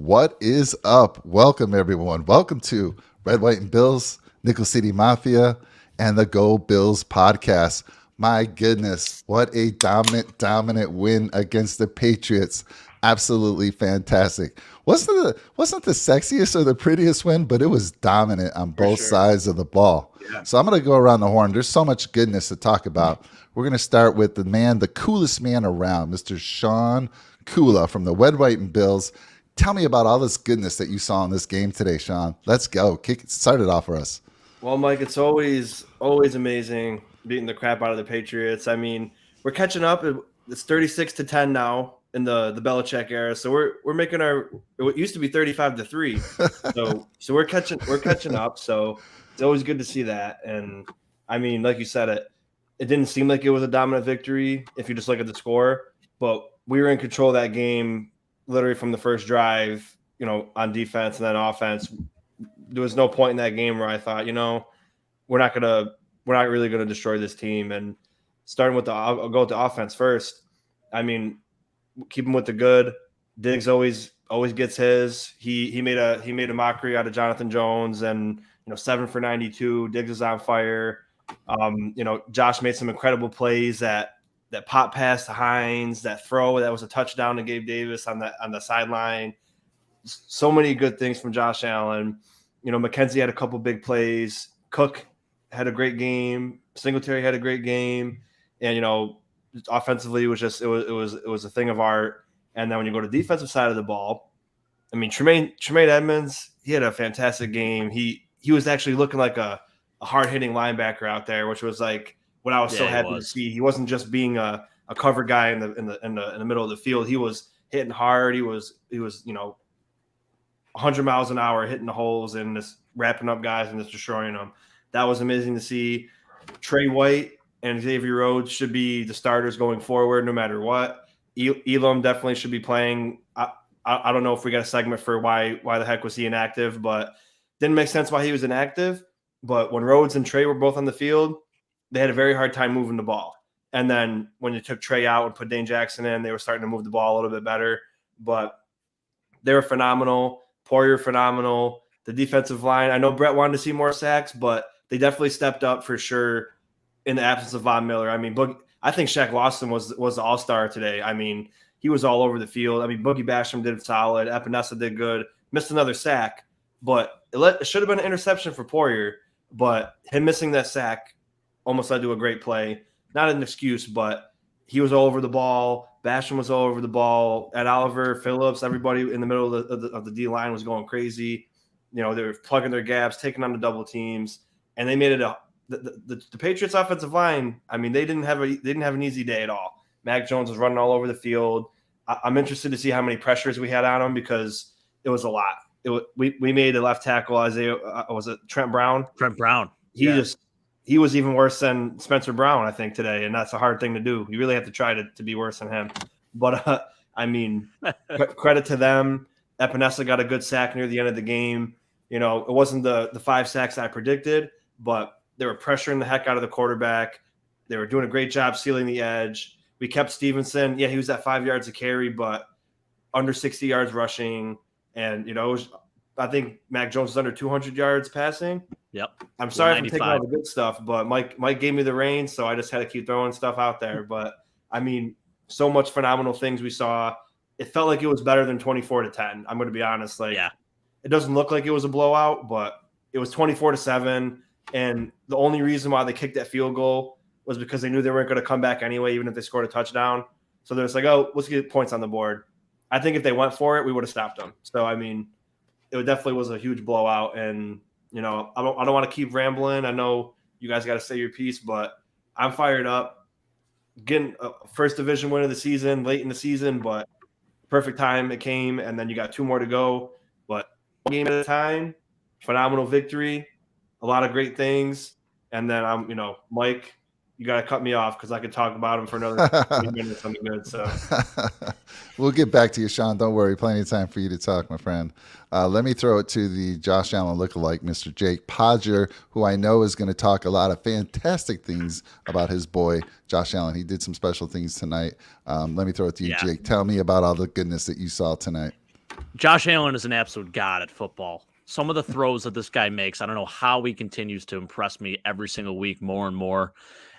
What is up? Welcome, everyone. Welcome to Red, White, and Bills, Nickel City Mafia, and the Go Bills podcast. My goodness, what a dominant win against the Patriots. Absolutely fantastic. Wasn't the sexiest or the prettiest win, but it was dominant on For both sure. sides of the ball. Yeah. So I'm going to go around the horn. There's so much goodness to talk about. We're going to start with the coolest man around, Mr. Sean Kula from the Red, White, and Bills. Tell me about all this goodness that you saw in this game today, Sean. Let's go. Start it off for us. Well, Mike, it's always amazing beating the crap out of the Patriots. I mean, we're catching up. It's 36-10 now in the Belichick era. So we're making it used to be 35-3. So we're catching up. So it's always good to see that. And I mean, like you said, it didn't seem like it was a dominant victory if you just look at the score, but we were in control of that game literally from the first drive, on defense and then offense. There was no point in that game where I thought, we're not really gonna destroy this team. And starting with I'll go with the offense first. I mean, keeping with the good. Diggs always gets his. He made a mockery out of Jonathan Jones, and 7 for 92. Diggs is on fire. Josh made some incredible plays that pop pass to Hines, that throw that was a touchdown to Gabe Davis on the sideline. So many good things from Josh Allen. McKenzie had a couple big plays. Cook had a great game. Singletary had a great game, and offensively it was a thing of art. And then when you go to the defensive side of the ball, I mean Tremaine Edmonds, he had a fantastic game. He was actually looking like a hard hitting linebacker out there, which was like what I was so happy to see. He wasn't just being a cover guy in the middle of the field. He was hitting hard. He was 100 miles an hour hitting the holes and just wrapping up guys and just destroying them. That was amazing to see. Trey White and Xavier Rhodes should be the starters going forward no matter what. Elam definitely should be playing. I don't know if we got a segment for why the heck was he inactive, but didn't make sense why he was inactive. But when Rhodes and Trey were both on the field, they had a very hard time moving the ball. And then when you took Trey out and put Dane Jackson in, they were starting to move the ball a little bit better. But they were phenomenal. Poirier, phenomenal. The defensive line, I know Brett wanted to see more sacks, but they definitely stepped up for sure in the absence of Von Miller. I mean, I think Shaq Lawson was the all-star today. I mean, he was all over the field. I mean, Boogie Basham did solid. Epinesa did good. Missed another sack, but it should have been an interception for Poirier. But him missing that sack almost led to a great play. Not an excuse, but he was all over the ball. Basham was all over the ball. Ed Oliver, Phillips, everybody in the middle of the D line was going crazy. They were plugging their gaps, taking on the double teams, and they made it the Patriots offensive line. I mean, they didn't have an easy day at all. Mac Jones was running all over the field. I'm interested to see how many pressures we had on him because it was a lot. We made a left tackle, Isaiah. Was it Trent Brown? Trent Brown. He was even worse than Spencer Brown, I think, today, and that's a hard thing to do. You really have to try to be worse than him. But I mean, credit to them. Epinesa got a good sack near the end of the game. It wasn't the 5 sacks I predicted, but they were pressuring the heck out of the quarterback. They were doing a great job sealing the edge. We kept Stevenson. Yeah, he was at 5 yards of carry, but under 60 yards rushing. And, I think Mac Jones was under 200 yards passing. Yep. I'm sorry for taking all the good stuff, but Mike gave me the reins, so I just had to keep throwing stuff out there. But, I mean, so much phenomenal things we saw. It felt like it was better than 24-10. I'm going to be honest. It doesn't look like it was a blowout, but it was 24-7. And the only reason why they kicked that field goal was because they knew they weren't going to come back anyway, even if they scored a touchdown. So they're just like, oh, let's get points on the board. I think if they went for it, we would have stopped them. So, I mean, it definitely was a huge blowout. And, I don't want to keep rambling. I know you guys got to say your piece, but I'm fired up. Getting a first division win of the season, late in the season, but perfect time it came. And then you got 2 more to go. But one game at a time, phenomenal victory, a lot of great things. And then Mike, you got to cut me off because I could talk about him for another 20 minutes. Something good. So we'll get back to you, Sean. Don't worry. Plenty of time for you to talk, my friend. Let me throw it to the Josh Allen lookalike, Mr. Jake Podger, who I know is going to talk a lot of fantastic things about his boy, Josh Allen. He did some special things tonight. Let me throw it to you, Jake. Tell me about all the goodness that you saw tonight. Josh Allen is an absolute god at football. Some of the throws that this guy makes, I don't know how he continues to impress me every single week more and more.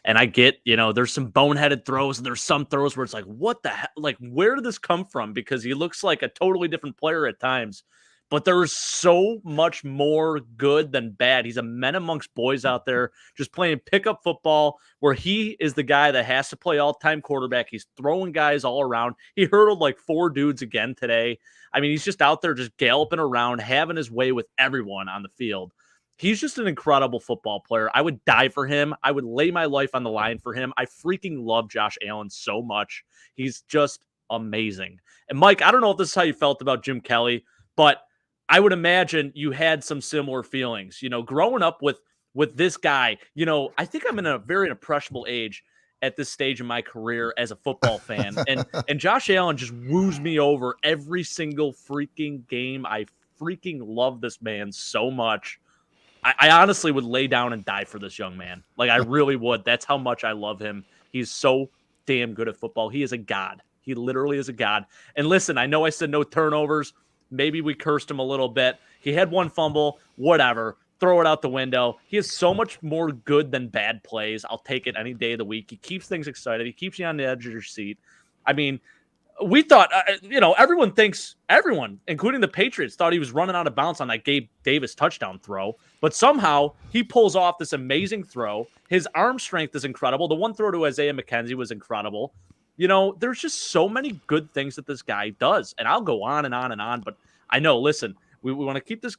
And I get, there's some boneheaded throws and there's some throws where it's like, what the heck? Like, where did this come from? Because he looks like a totally different player at times. But there is so much more good than bad. He's a man amongst boys out there just playing pickup football where he is the guy that has to play all-time quarterback. He's throwing guys all around. He hurdled like 4 dudes again today. I mean, he's just out there just galloping around, having his way with everyone on the field. He's just an incredible football player. I would die for him. I would lay my life on the line for him. I freaking love Josh Allen so much. He's just amazing. And Mike, I don't know if this is how you felt about Jim Kelly, but I would imagine you had some similar feelings, growing up with this guy. I think I'm in a very impressionable age at this stage in my career as a football fan. And Josh Allen just woos me over every single freaking game. I freaking love this man so much. I honestly would lay down and die for this young man. Like, I really would. That's how much I love him. He's so damn good at football. He is a god. He literally is a god. And listen, I know I said no turnovers. Maybe we cursed him a little bit. He had 1 fumble, whatever. Throw it out the window. He has so much more good than bad plays. I'll take it any day of the week. He keeps things excited. He keeps you on the edge of your seat. I mean, we thought, everyone, including the Patriots, thought he was running out of bounds on that Gabe Davis touchdown throw. But somehow he pulls off this amazing throw. His arm strength is incredible. The one throw to Isaiah McKenzie was incredible. There's just so many good things that this guy does. And I'll go on and on and on. But I know, listen, we want to keep this,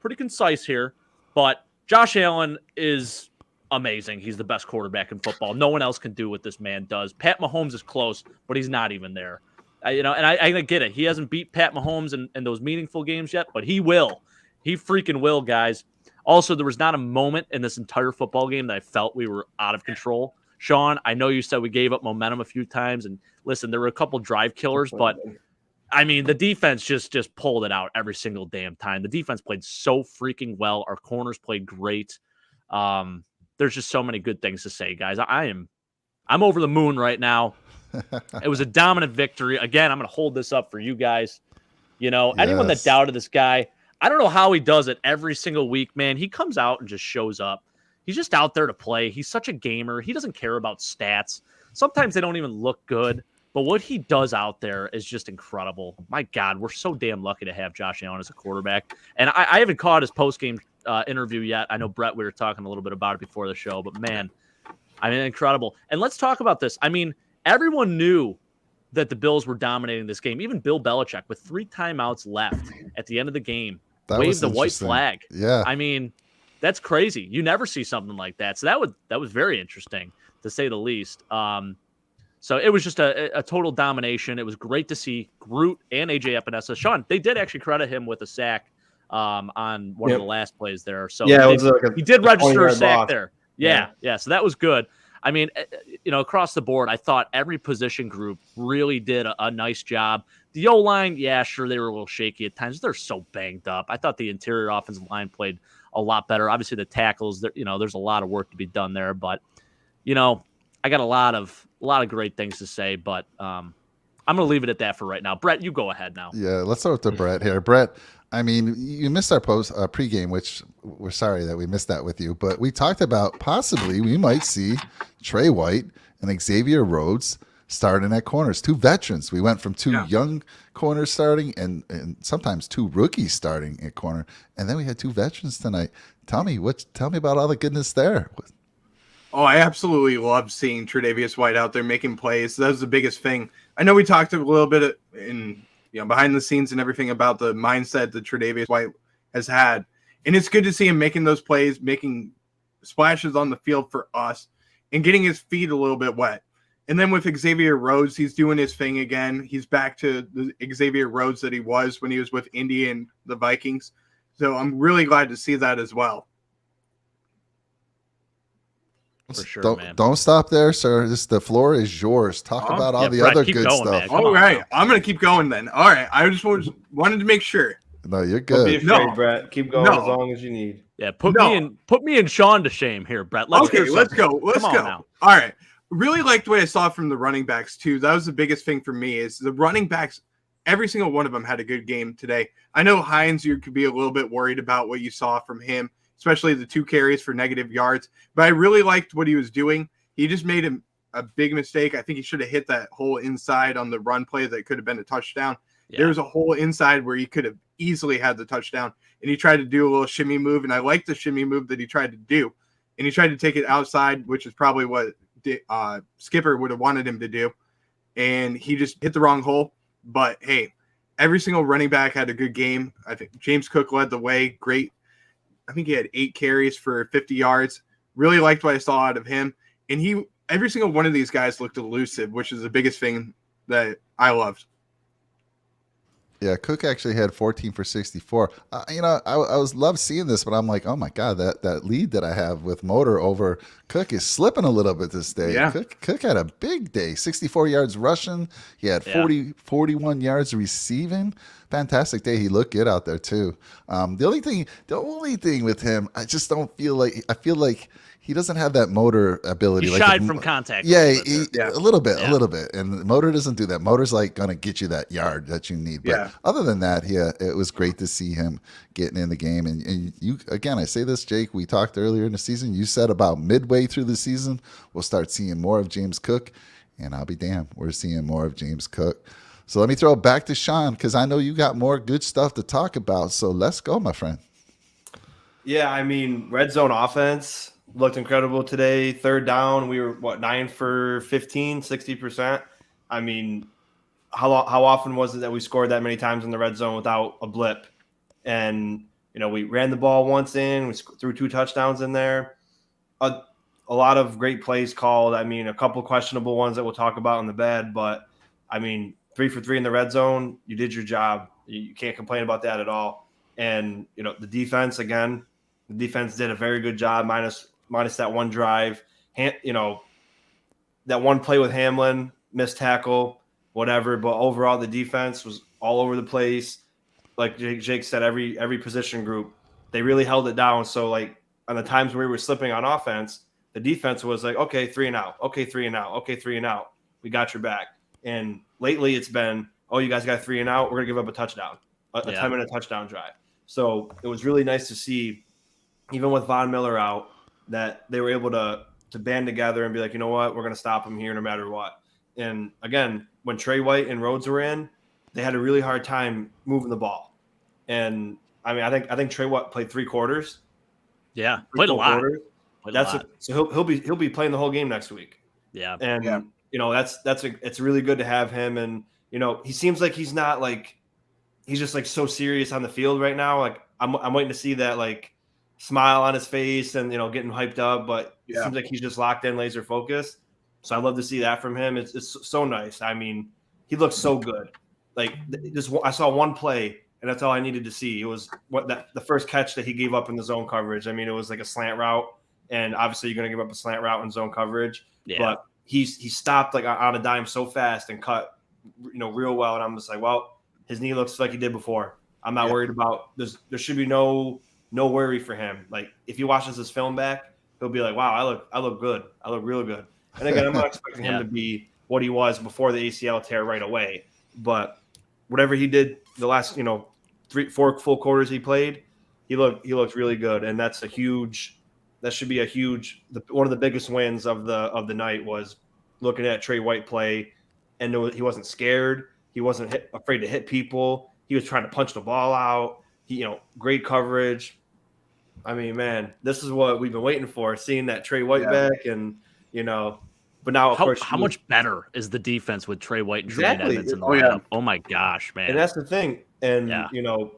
pretty concise here. But Josh Allen is amazing. He's the best quarterback in football. No one else can do what this man does. Pat Mahomes is close, but he's not even there. And I get it. He hasn't beat Pat Mahomes in those meaningful games yet, but he will. He freaking will, guys. Also, there was not a moment in this entire football game that I felt we were out of control. Sean, I know you said we gave up momentum a few times, and listen, there were a couple drive killers, but I mean, the defense just pulled it out every single damn time. The defense played so freaking well. Our corners played great. There's just so many good things to say, guys. I'm over the moon right now. It was a dominant victory. Again, I'm going to hold this up for you guys. Anyone that doubted this guy, I don't know how he does it every single week, man. He comes out and just shows up. He's just out there to play. He's such a gamer. He doesn't care about stats. Sometimes they don't even look good. But what he does out there is just incredible. My God, we're so damn lucky to have Josh Allen as a quarterback. And I haven't caught his postgame interview yet. I know, Brett, we were talking a little bit about it before the show. But, man, I mean, incredible. And let's talk about this. I mean, everyone knew that the Bills were dominating this game. Even Bill Belichick, with 3 timeouts left at the end of the game, waved the white flag. Yeah. I mean, that's crazy. You never see something like that. So that was very interesting, to say the least. So it was just a total domination. It was great to see Groot and AJ Epinesa. Sean, they did actually credit him with a sack on one of the last plays there. So yeah, he did register a sack there. Yeah. So that was good. I mean, across the board, I thought every position group really did a nice job. The O-line, yeah, sure, they were a little shaky at times. They're so banged up. I thought the interior offensive line played a lot better. Obviously, the tackles, there's a lot of work to be done there. But, I got a lot of great things to say. But I'm going to leave it at that for right now. Brett, you go ahead now. Yeah, let's start with Brett here. Brett, I mean, you missed our pregame, which we're sorry that we missed that with you. But we talked about possibly we might see Trey White and Xavier Rhodes starting at corners. 2 veterans. We went from 2 young corners starting and sometimes 2 rookies starting at corner. And then we had 2 veterans tonight. Tell me about all the goodness there. Oh, I absolutely love seeing Tre'Davious White out there making plays. That was the biggest thing. I know we talked a little bit in behind the scenes and everything about the mindset that Tre'Davious White has had. And it's good to see him making those plays, making splashes on the field for us and getting his feet a little bit wet. And then with Xavier Rhodes, he's doing his thing again. He's back to the Xavier Rhodes that he was when he was with Indy and the Vikings. So I'm really glad to see that as well. For sure, man. Don't stop there, sir. The floor is yours. Talk about all the Brett, other good stuff. All right. I'm going to keep going then. All right. I just wanted to make sure. No, you're good. Don't be afraid, Brett. Keep going as long as you need. Yeah, put me and Sean to shame here, Brett. Let's go. Let's go. Now. All right. Really liked what I saw from the running backs too. That was the biggest thing for me is the running backs every single one of them had a good game today. I know Hines, you could be a little bit worried about what you saw from him, especially the 2 carries for negative yards. But I really liked what he was doing. He just made a big mistake. I think he should have hit that hole inside on the run play that could have been a touchdown. Yeah. There was a hole inside where he could have easily had the touchdown, and he tried to do a little shimmy move, and I liked the shimmy move that he tried to do. And he tried to take it outside, which is probably what Skipper would have wanted him to do. And he just hit the wrong hole. But, hey, every single running back had a good game. I think James Cook led the way. Great. I think he had 8 carries for 50 yards. Really liked what I saw out of him. And every single one of these guys looked elusive, which is the biggest thing that I loved. Yeah, Cook actually had 14 for 64. I was love seeing this, but I'm like, oh my god, that lead that I have with Motor over Cook is slipping a little bit this day. Yeah. Cook had a big day, 64 yards rushing. He had 41 yards receiving. Fantastic day. He looked good out there too. The only thing with him, I just don't feel like he doesn't have that motor ability. He shied from contact. Yeah, a little bit. And Motor doesn't do that. Motor's like going to get you that yard that you need. But other than that, it was great to see him getting in the game. And you, again, I say this, Jake, we talked earlier in the season. You said about midway through the season, we'll start seeing more of James Cook. And I'll be damned, we're seeing more of James Cook. So let me throw it back to Sean, because I know you got more good stuff to talk about. So let's go, my friend. Yeah, I mean, red zone offense looked incredible today. 3rd down, we were 9 for 15, 60%. I mean, how often was it that we scored that many times in the red zone without a blip? And we ran the ball once in, we threw 2 touchdowns in there. A lot of great plays called. I mean, a couple questionable ones that we'll talk about in the bed, but I mean, 3 for 3 in the red zone. You did your job. You can't complain about that at all. And the defense did a very good job, minus that one drive. That one play with Hamlin, missed tackle, whatever. But overall, the defense was all over the place. Like Jake said, every position group, they really held it down. So like on the times where we were slipping on offense, the defense was like, okay, 3 and out. Okay, 3 and out. Okay, 3 and out. We got your back. And lately it's been, oh, you guys got 3 and out. We're going to give up a touchdown, a 10-minute touchdown drive. So it was really nice to see, even with Von Miller out, that they were able to band together and be like, you know what, we're going to stop him here no matter what. And again, when Trey White and Rhodes were in, they had a really hard time moving the ball. And I mean, I think Trey White played 3 quarters. Yeah, played a lot. So he'll be playing the whole game next week. Yeah, and it's really good to have him. And he seems like he's not like he's just like so serious on the field right now. Like I'm waiting to see that like smile on his face and getting hyped up, but it seems like he's just locked in, laser focused. So I love to see that from him. It's so nice. I mean, he looks so good. Like I saw one play, and that's all I needed to see. It was the first catch that he gave up in the zone coverage. I mean, it was like a slant route, and obviously you're going to give up a slant route in zone coverage. Yeah. But he stopped like on a dime so fast and cut, real well. And I'm just like, well, his knee looks like he did before. I'm not worried about this. There should be no worry for him. Like if he watches his film back, he'll be like, wow, I look good. I look real good. And again, I'm not expecting him to be what he was before the ACL tear right away. But whatever he did the last, 3-4 full quarters he played, he looked really good. And that should be one of the biggest wins of the night was looking at Trey White play and he wasn't scared. He wasn't afraid to hit people. He was trying to punch the ball out. Great coverage. I mean, man, this is what we've been waiting for, seeing that Trey White back and, but now, of course. How much better is the defense with Trey White and Tremaine Edmonds in the lineup? Oh, my gosh, man. And that's the thing. And,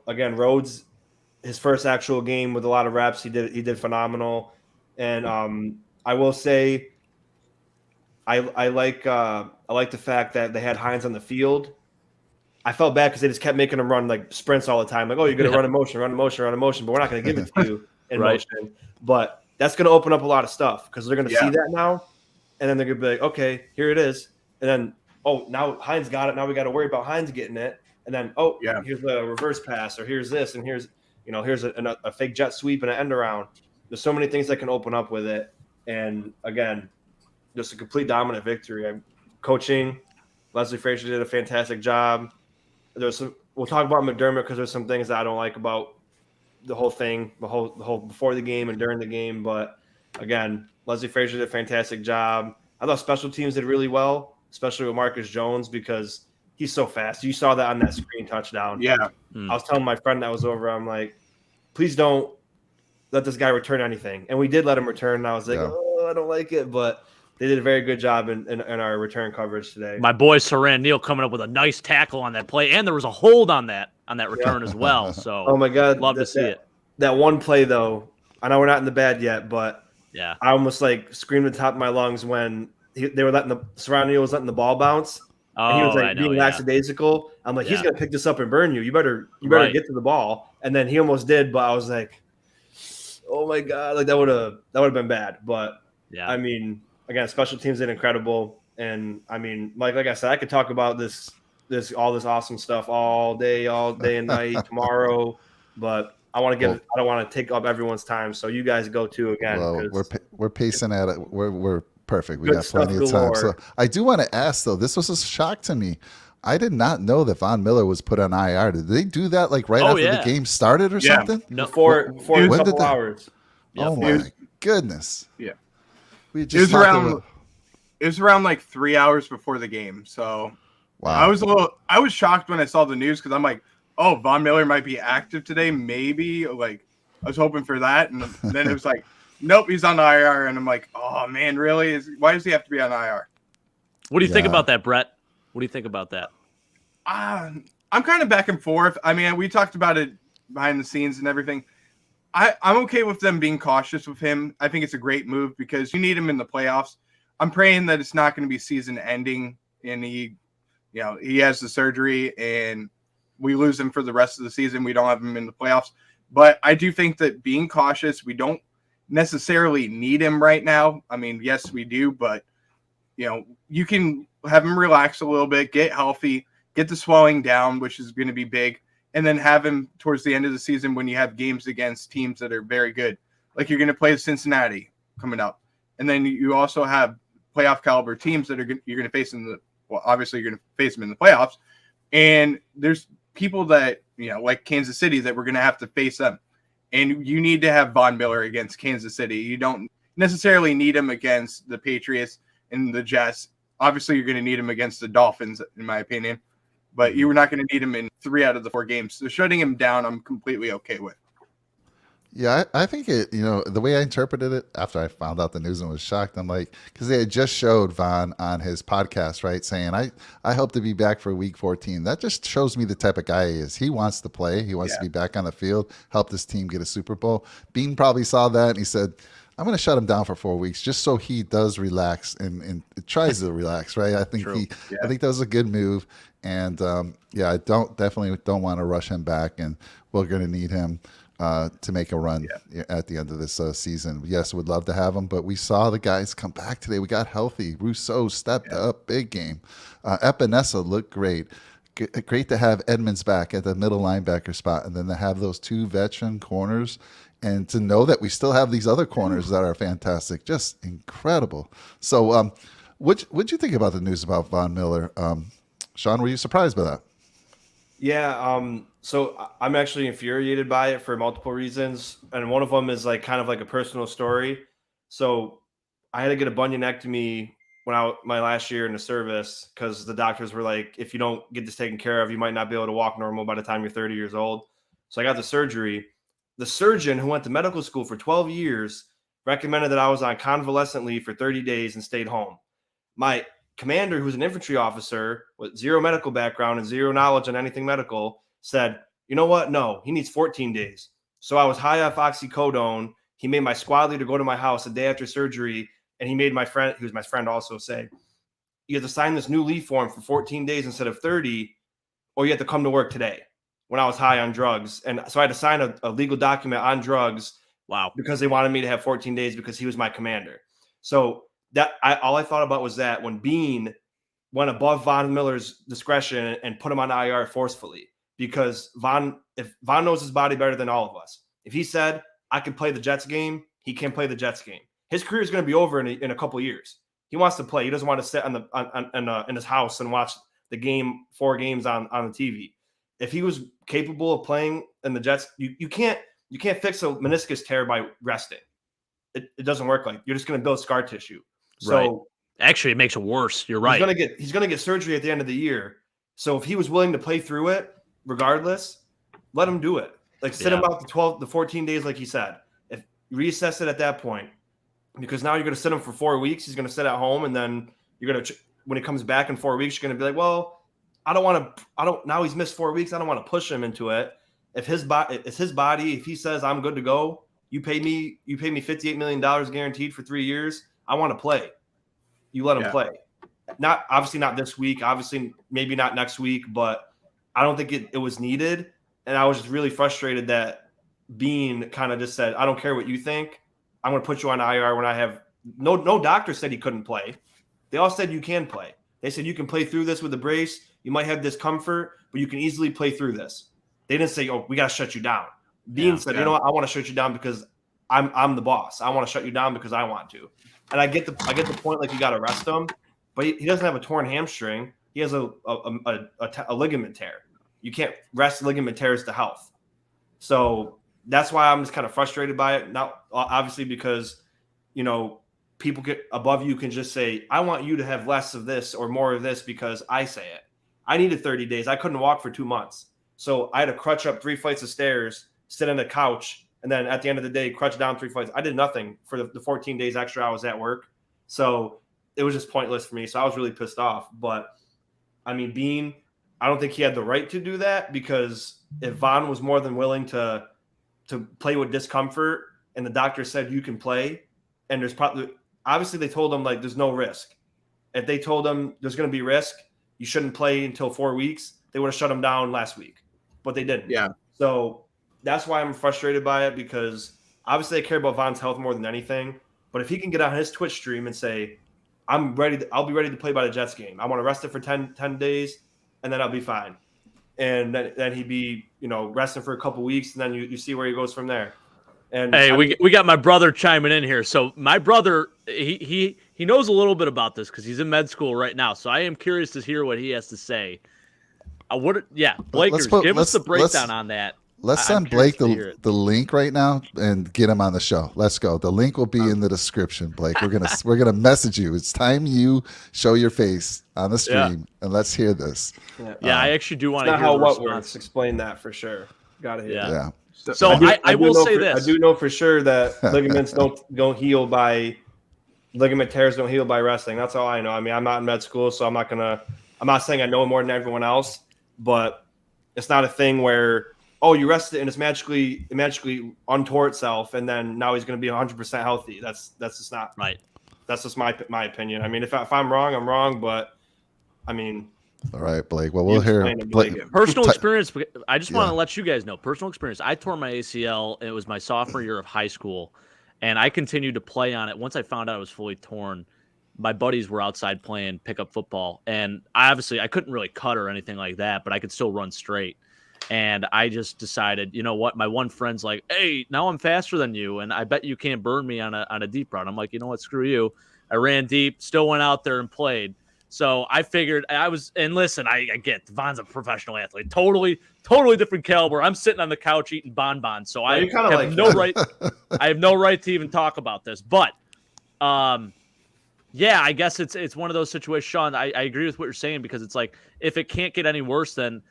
again, Rhodes, his first actual game with a lot of reps, he did phenomenal. And I will say I like the fact that they had Hines on the field. I felt bad because they just kept making him run like sprints all the time. Like, oh, you're going to run in motion, but we're not going to give it to you in motion. But that's going to open up a lot of stuff because they're going to see that now. And then they're going to be like, okay, here it is. And then, oh, now Hines got it. Now we got to worry about Hines getting it. And then, here's the reverse pass, or here's this, and here's a fake jet sweep and an end around. There's so many things that can open up with it. And again, just a complete dominant victory. Coaching, Leslie Frazier did a fantastic job. we'll talk about McDermott because there's some things that I don't like about the whole thing, the whole before the game and during the game. But again, Leslie Frazier did a fantastic job. I thought special teams did really well, especially with Marcus Jones because he's so fast. You saw that on that screen touchdown. Yeah. I was telling my friend that was over, I'm like, please don't let this guy return anything. And we did let him return. And I was like, I don't like it. But they did a very good job in our return coverage today. My boy Saran Neal coming up with a nice tackle on that play. And there was a hold on that return as well. So oh my God. Love to see it. That one play though, I know we're not in the bad yet, but yeah, I almost like screamed at the top of my lungs when they were letting Saran Neal was letting the ball bounce. And he was like being lackadaisical. I'm like, he's gonna pick this up and burn you. You better get to the ball. And then he almost did, but I was like, oh my God, like that would have been bad. But yeah, I mean, again, special teams did incredible. And I mean, like I said, I could talk about this all this awesome stuff all day and night tomorrow. But I want to give. I don't want to take up everyone's time. So you guys go too again. Well, we're pacing at it. We're perfect. We Good got plenty of time. So I do want to ask though. This was a shock to me. I did not know that Von Miller was put on IR. Did they do that like right after the game started or something? No, before a couple hours. Oh my goodness. Yeah. We just it was around like 3 hours before the game. So wow. I was shocked when I saw the news because I'm like, oh, Von Miller might be active today. Maybe like I was hoping for that. And then it was like, nope, he's on IR. And I'm like, oh man, really? Why does he have to be on IR? What do you think about that, Brett? What do you think about that? I'm kind of back and forth. I mean, we talked about it behind the scenes and everything. I'm okay with them being cautious with him. I think it's a great move because you need him in the playoffs. I'm praying that it's not going to be season ending and he has the surgery and we lose him for the rest of the season. We don't have him in the playoffs. But I do think that being cautious, we don't necessarily need him right now. I mean, yes, we do, but you can have him relax a little bit, get healthy, get the swelling down, which is going to be big, and then have him towards the end of the season when you have games against teams that are very good. Like you're going to play Cincinnati coming up. And then you also have playoff caliber teams that you're going to face obviously you're going to face them in the playoffs. And there's people that, like Kansas City that we're going to have to face them. And you need to have Von Miller against Kansas City. You don't necessarily need him against the Patriots and the Jets. Obviously, you're going to need him against the Dolphins, in my opinion. But you're not going to need him in 3 out of the 4 games. So shutting him down, I'm completely okay with. Yeah, I think the way I interpreted it after I found out the news and was shocked, I'm like, because they had just showed Von on his podcast, right, saying, I hope to be back for week 14. That just shows me the type of guy he is. He wants to play. He wants to be back on the field, help this team get a Super Bowl. Bean probably saw that and he said, I'm going to shut him down for 4 weeks just so he does relax and tries to relax, right? I think I think that was a good move. And I definitely don't want to rush him back, and we're going to need him to make a run at the end of this season. Yes, would love to have him, but we saw the guys come back today. We got healthy. Rousseau stepped up, big game. Epinesa looked great. Great to have Edmonds back at the middle linebacker spot, and then to have those 2 veteran corners, and to know that we still have these other corners that are fantastic, just incredible. So, what'd you think about the news about Von Miller? Sean, were you surprised by that? Yeah, so I'm actually infuriated by it for multiple reasons, and one of them is like kind of like a personal story. So I had to get a bunionectomy my last year in the service because the doctors were like, if you don't get this taken care of, you might not be able to walk normal by the time you're 30 years old. So I got the surgery. The surgeon who went to medical school for 12 years recommended that I was on convalescent leave for 30 days and stayed home. My commander, who's an infantry officer with 0 medical background and 0 knowledge on anything medical, said, you know what? No, he needs 14 days. So I was high off oxycodone. He made my squad leader go to my house a day after surgery, and he made my friend, who's my friend also, say, you have to sign this new leave form for 14 days instead of 30, or you have to come to work today, when I was high on drugs. And so I had to sign a legal document on drugs. Wow. Because they wanted me to have 14 days because he was my commander. So all I thought about was that when Bean went above Von Miller's discretion and put him on IR forcefully, because if Von knows his body better than all of us. If he said, I can play the Jets game, he can play the Jets game. His career is going to be over in a couple of years. He wants to play. He doesn't want to sit in his house and watch the game, 4 games on the TV. if he was capable of playing in the Jets, you can't fix a meniscus tear by resting. It doesn't work like you're just going to build scar tissue. So Right. Actually, it makes it worse. You're right. He's going to get surgery at the end of the year. So if he was willing to play through it, regardless, let him do it. Like sit him out the 14 days, like he said. If reassess it at that point, because now you're going to sit him for 4 weeks. He's going to sit at home, and then you're going to when he comes back in 4 weeks, you're going to be like, well. Now he's missed 4 weeks. I don't want to push him into it. If his body, if he says I'm good to go, you pay me $58 million guaranteed for 3 years. I want to play. You let him play. Obviously not this week. Obviously maybe not next week, but I don't think it was needed. And I was just really frustrated that Bean kind of just said, I don't care what you think. I'm going to put you on IR when I have no doctor said he couldn't play. They all said you can play. They said you can play through this with a brace. You might have discomfort, but you can easily play through this. They didn't say, "Oh, we got to shut you down." Bean said, "You know what? I want to shut you down because I'm the boss. I want to shut you down because I want to." And I get the point. Like you got to rest him, but he doesn't have a torn hamstring. He has a ligament tear. You can't rest ligament tears to health. So that's why I'm just kind of frustrated by it. Not obviously because people get above you can just say, I want you to have less of this or more of this because I say it. I needed 30 days. I couldn't walk for 2 months. So I had to crutch up 3 flights of stairs, sit on a couch, and then at the end of the day, crutch down 3 flights. I did nothing for the 14 days extra I was at work. So it was just pointless for me. So I was really pissed off. But, I mean, Bean, I don't think he had the right to do that because if Vaughn was more than willing to play with discomfort and the doctor said you can play, and there's probably – obviously, they told him, like, there's no risk. If they told him there's going to be risk, you shouldn't play until 4 weeks, they would have shut him down last week. But they didn't. Yeah. So that's why I'm frustrated by it because obviously I care about Vaughn's health more than anything. But if he can get on his Twitch stream and say, I'll be ready to play by the Jets game. I want to rest it for 10 days, and then I'll be fine. And then he'd be, resting for a couple weeks, and then you see where he goes from there. And hey, we got my brother chiming in here. So my brother, he knows a little bit about this because he's in med school right now. So I am curious to hear what he has to say. Blakers, give us the breakdown on that. Let's send Blake the link right now and get him on the show. Let's go. The link will be in the description, Blake. We're gonna message you. It's time you show your face on the stream and let's hear this. Yeah, I actually do want to hear how the what response. works. Explain that for sure. Got to hear. Yeah. So I will say this. I do know for sure that ligaments don't heal by ligament tears don't heal by resting. That's all I know. I mean, I'm not in med school, so I'm not saying I know more than everyone else, but it's not a thing where you rest it and it's magically untore itself and then now he's going to be 100% healthy. That's just not right. That's just my opinion. I mean, if I'm wrong, I'm wrong, but I mean. All right, Blake. Well, we'll hear personal experience. I just want to let you guys know personal experience. I tore my ACL. It was my sophomore year of high school, and I continued to play on it. Once I found out I was fully torn, my buddies were outside playing pickup football, and I couldn't really cut or anything like that, but I could still run straight. And I just decided, you know what? My one friend's like, "Hey, now I'm faster than you, and I bet you can't burn me on a deep route." I'm like, you know what? Screw you. I ran deep, still went out there and played. So I figured and listen, I get Vaughn's a professional athlete, totally different caliber. I'm sitting on the couch eating bonbons, so I have no right. I have no right to even talk about this. But, I guess it's one of those situations, Sean. I agree with what you're saying because it's like if it can't get any worse and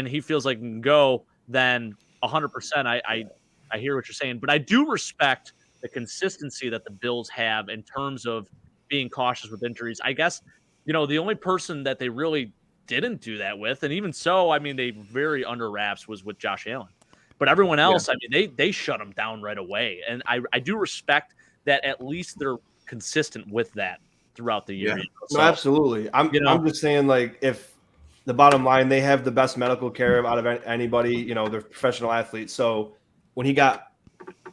he feels like it can go, then 100%. I hear what you're saying, but I do respect the consistency that the Bills have in terms of being cautious with injuries. I guess. The only person that they really didn't do that with, and even so, I mean, they very under wraps was with Josh Allen. But everyone else, I mean, they shut him down right away. And I do respect that at least they're consistent with that throughout the year. Yeah. So, no, absolutely. I'm just saying, like, if the bottom line, they have the best medical care out of anybody, they're professional athletes. So when he got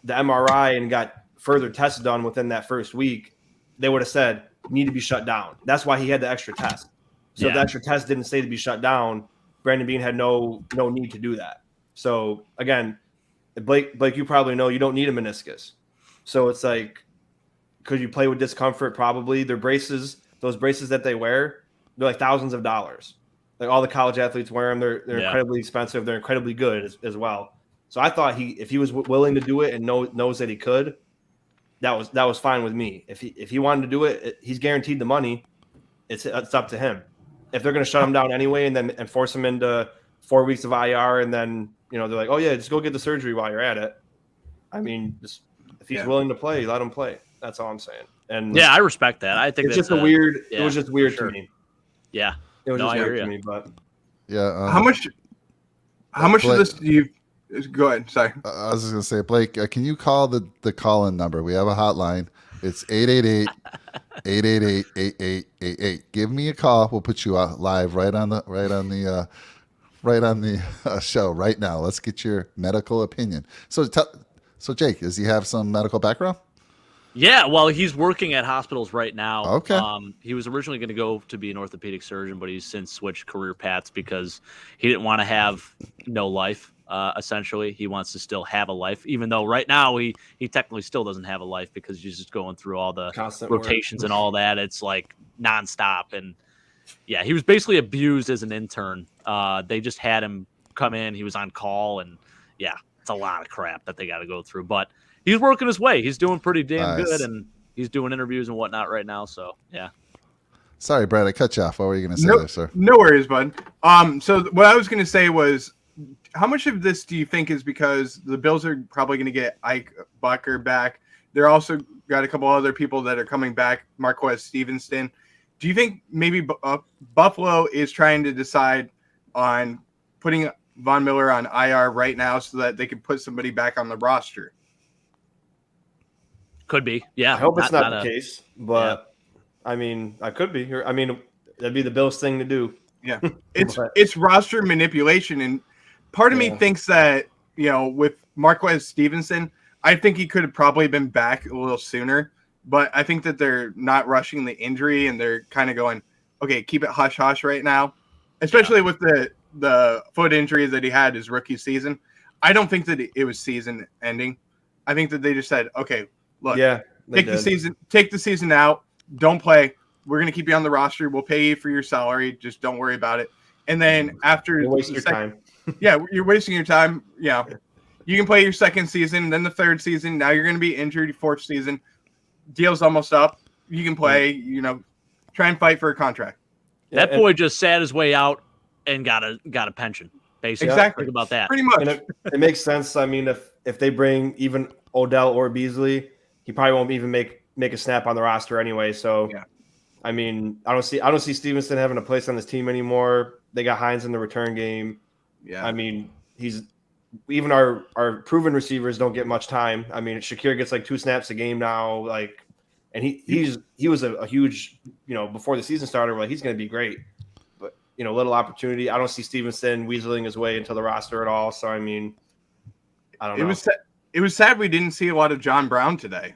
the MRI and got further tests done within that first week, they would have said, need to be shut down. That's why he had the extra test. So if the extra test didn't say to be shut down, Brandon Beane had no need to do that. So again, Blake, you probably know you don't need a meniscus. So it's like, could you play with discomfort? Probably. Their braces, those braces that they wear, they're like thousands of dollars. Like all the college athletes wear them. They're Yeah. incredibly expensive. They're incredibly good as well. So I thought if he was willing to do it and knows that he could, that was fine with me. If he wanted to do it, he's guaranteed the money. It's up to him. If they're going to shut him down anyway and force him into 4 weeks of IR, and then they're like, oh yeah, just go get the surgery while you're at it. I mean, if he's willing to play, let him play. That's all I'm saying. And yeah, I respect that. I think it's just weird. It was just weird to me. Yeah, it was just weird to me. But yeah, how much of this do you? Go ahead. Sorry. I was just gonna say, Blake, can you call the call-in number? We have a hotline. It's 888-888-8888. Give me a call. We'll put you out live right on the show right now. Let's get your medical opinion. So Jake, does he have some medical background? Yeah, well, he's working at hospitals right now. Okay. He was originally going to go to be an orthopedic surgeon, but he's since switched career paths because he didn't want to have no life. Essentially, he wants to still have a life, even though right now he technically still doesn't have a life because he's just going through all the constant rotations and all that. It's like nonstop. And yeah, he was basically abused as an intern. They just had him come in. He was on call, and yeah, it's a lot of crap that they got to go through. But he's working his way. He's doing pretty damn good, and he's doing interviews and whatnot right now. So yeah. Sorry, Brad, I cut you off. What were you going to say there, sir? No worries, bud. So what I was going to say was, how much of this do you think is because the Bills are probably going to get Ike Bucker back? They're also got a couple other people that are coming back, Marquez Stevenson. Do you think maybe Buffalo is trying to decide on putting Von Miller on IR right now so that they can put somebody back on the roster? Could be. Yeah. I hope it's not the case, but I mean, I could be here. I mean, that'd be the Bills thing to do. Yeah. It's roster manipulation, and part of me thinks that, with Marquez Stevenson, I think he could have probably been back a little sooner, but I think that they're not rushing the injury and they're kind of going, okay, keep it hush hush right now, especially with the foot injury that he had his rookie season. I don't think that it was season ending. I think that they just said, okay, look, take the season out, don't play. We're going to keep you on the roster. We'll pay you for your salary. Just don't worry about it. And then after you're wasting your time. Yeah, you're wasting your time. Yeah. You can play your second season, then the third season. Now you're going to be injured, your fourth season. Deal's almost up. You can play, try and fight for a contract. That boy just sat his way out and got a pension, basically. Exactly. Think about that. Pretty much. And it makes sense. I mean, if they bring even Odell or Beasley, he probably won't even make a snap on the roster anyway. So, I mean, I don't see Stevenson having a place on this team anymore. They got Hines in the return game. Yeah. I mean, even our proven receivers don't get much time. I mean, Shakir gets like 2 snaps a game now. Like, and he was a huge, before the season started, like he's going to be great. But, little opportunity. I don't see Stevenson weaseling his way into the roster at all. So, I mean, I don't know. It was sad we didn't see a lot of John Brown today.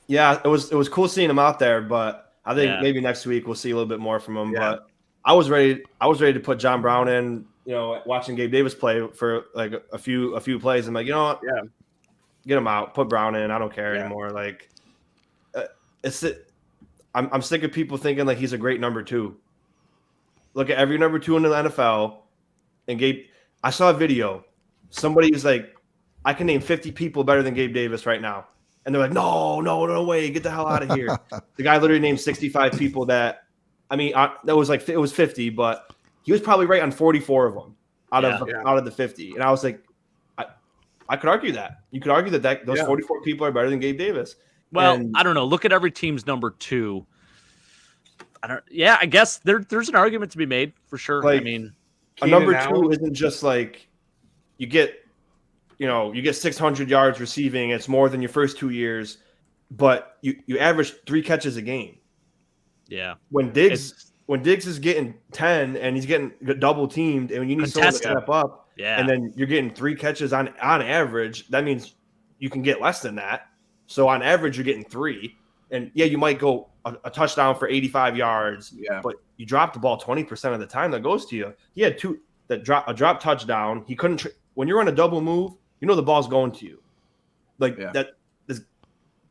Yeah, it was cool seeing him out there, but I think maybe next week we'll see a little bit more from him. Yeah. But I was ready to put John Brown in, watching Gabe Davis play for like a few plays. I'm like, you know what? Yeah. Get him out, put Brown in. I don't care anymore. Like, I'm sick of people thinking like he's a great number 2. Look at every number 2 in the NFL. And Gabe, I saw a video. Somebody was like, I can name 50 people better than Gabe Davis right now. And they're like, no way, get the hell out of here. The guy literally named 65 people that, I mean, that was like, it was 50, but he was probably right on 44 of them out of the 50. And I was like, I could argue that. You could argue that those 44 people are better than Gabe Davis. Well, I don't know. Look at every team's number 2. I guess there's an argument to be made for sure. Like, I mean, a number 2 isn't just like you get 600 yards receiving. It's more than your first 2 years, but you average 3 catches a game. Yeah. When Diggs is getting 10 and he's getting double teamed, and when you need someone to step up, and then you're getting 3 catches on average, that means you can get less than that. So on average, you're getting 3, and you might go a touchdown for 85 yards, but you drop the ball 20% of the time that goes to you. He had a drop touchdown. He couldn't when you're on a double move, the ball's going to you. Like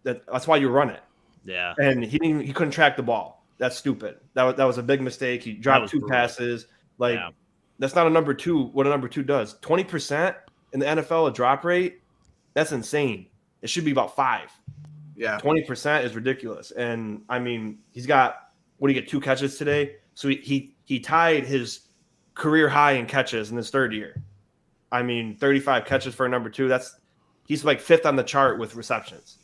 that's why you run it. Yeah. And he couldn't track the ball. That's stupid. That was a big mistake. He dropped 2 passes. Like that's not a number two. What a number two does. 20% in the NFL a drop rate. That's insane. It should be about 5. Yeah. 20% is ridiculous. And I mean, he's got what do you get 2 catches today? So he tied his career high in catches in his 3rd year. I mean, 35 catches for a number 2. He's like 5th on the chart with receptions.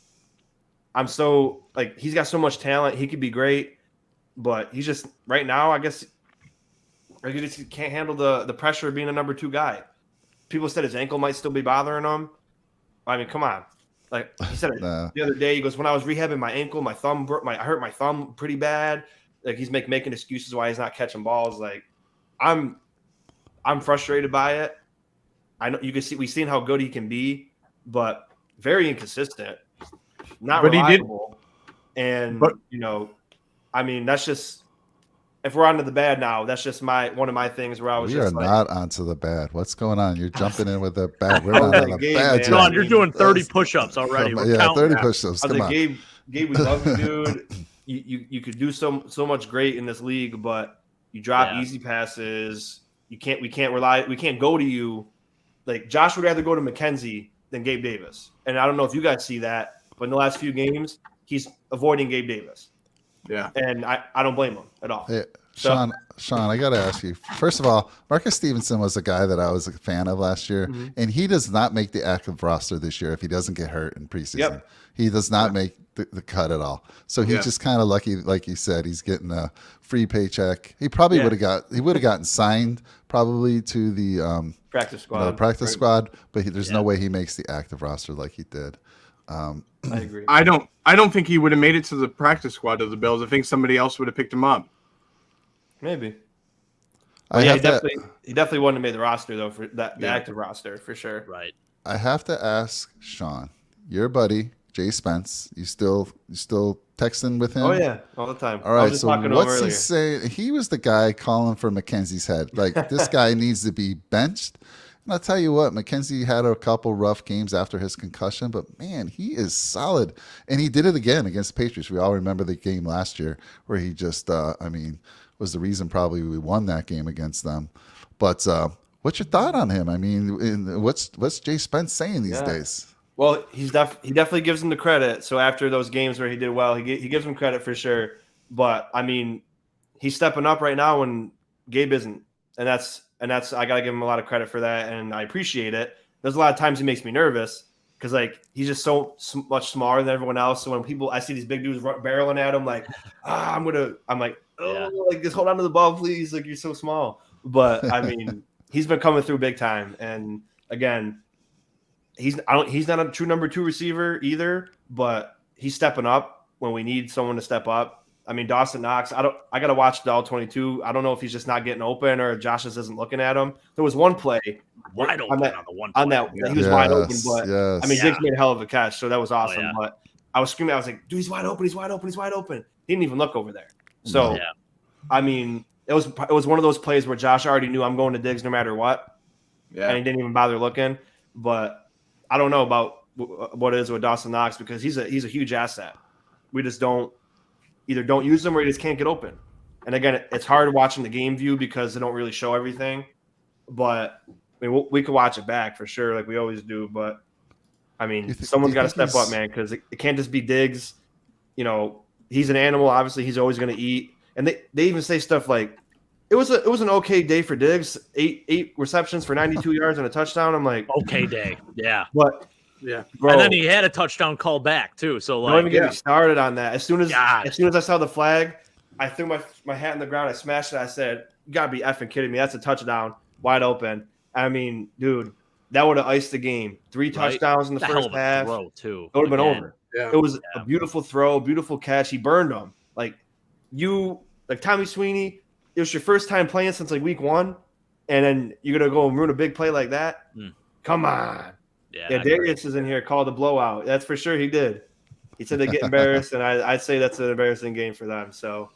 I'm so like he's got so much talent. He could be great, but he's just right now. I guess he just can't handle the pressure of being a number 2 guy. People said his ankle might still be bothering him. I mean, come on. Like he said it the other day, he goes, when I was rehabbing my ankle, my thumb I hurt my thumb pretty bad. Like he's making excuses why he's not catching balls. Like I'm frustrated by it. I know you can see we've seen how good he can be, but very inconsistent, not reliable. I mean, that's just if we're onto the bad now, that's just one of my things where I was. We just are like, not onto the bad. What's going on? You're jumping in with the bad. We're not on the bad. John, you're doing 30 push-ups already. We're 30 push-ups. Come on, Gabe, we love you, dude. You could do so much great in this league, but you drop easy passes. We can't go to you. Like Josh would rather go to McKenzie than Gabe Davis. And I don't know if you guys see that, but in the last few games, he's avoiding Gabe Davis. Yeah. And I don't blame him at all. Hey, Sean, I got to ask you. First of all, Marcus Stevenson was a guy that I was a fan of last year, and he does not make the active roster this year if he doesn't get hurt in preseason. Yep. He does not make the cut at all. So he's just kind of lucky, like you said, he's getting a free paycheck. He probably would have gotten signed probably to the practice squad. Squad, but there's no way he makes the active roster like he did. I agree. I don't think he would have made it to the practice squad of the Bills. I think somebody else would have picked him up. Maybe. He definitely wouldn't have made the roster though for the active roster for sure. Right. I have to ask Sean, your buddy Jay Spence. You still texting with him? Oh yeah, all the time. All right. So what's he saying? He was the guy calling for McKenzie's head. Like this guy needs to be benched. And I'll tell you what, McKenzie had a couple rough games after his concussion, but man, he is solid. And he did it again against the Patriots. We all remember the game last year where he just, was the reason probably we won that game against them. But what's your thought on him? I mean, what's Jay Spence saying these days? Well, he definitely gives him the credit. So after those games where he did well, he gives him credit for sure. But I mean, he's stepping up right now when Gabe isn't, and that's I gotta give him a lot of credit for that, and I appreciate it. There's a lot of times he makes me nervous because like he's just so much smaller than everyone else. So when I see these big dudes barreling at him, like I'm like, like just hold on to the ball, please. Like you're so small. But I mean, he's been coming through big time, and again. He's not a true number 2 receiver either, but he's stepping up when we need someone to step up. I mean, Dawson Knox, I got to watch the all 22. I don't know if he's just not getting open or Josh just isn't looking at him. There was one play wide open on the one play. He was wide open, but I mean, Diggs made a hell of a catch, so that was awesome. But I was screaming, I was like, dude, he's wide open, he's wide open, he's wide open. He didn't even look over there. So, I mean, it was one of those plays where Josh already knew I'm going to Diggs no matter what. Yeah. And he didn't even bother looking. But I don't know about what it is with Dawson Knox because he's a huge asset. We just don't use him or he just can't get open. And again, it's hard watching the game view because they don't really show everything. But I mean, we could watch it back for sure, like we always do. But I mean, someone's got to step up, man, because it can't just be Diggs. You know, he's an animal. Obviously, he's always going to eat. And they even say stuff like, It was an okay day for Diggs. Eight receptions for 92 yards and a touchdown. I'm like, okay day, yeah. But bro, and then he had a touchdown call back too. So like, don't even get me started on that. As soon as I saw the flag, I threw my hat in the ground. I smashed it. I said, "You gotta be effing kidding me! That's a touchdown, wide open." I mean, dude, that would have iced the game. 3 touchdowns in the first half. Throw too. It would have been over. Yeah. It was a beautiful throw, beautiful catch. He burned them. Like Tommy Sweeney. It was your first time playing since like week 1, and then you're gonna go and ruin a big play like that. Come on. Yeah, Darius is in here, called a blowout. That's for sure. He did. He said they get embarrassed, and I'd say that's an embarrassing game for them. So,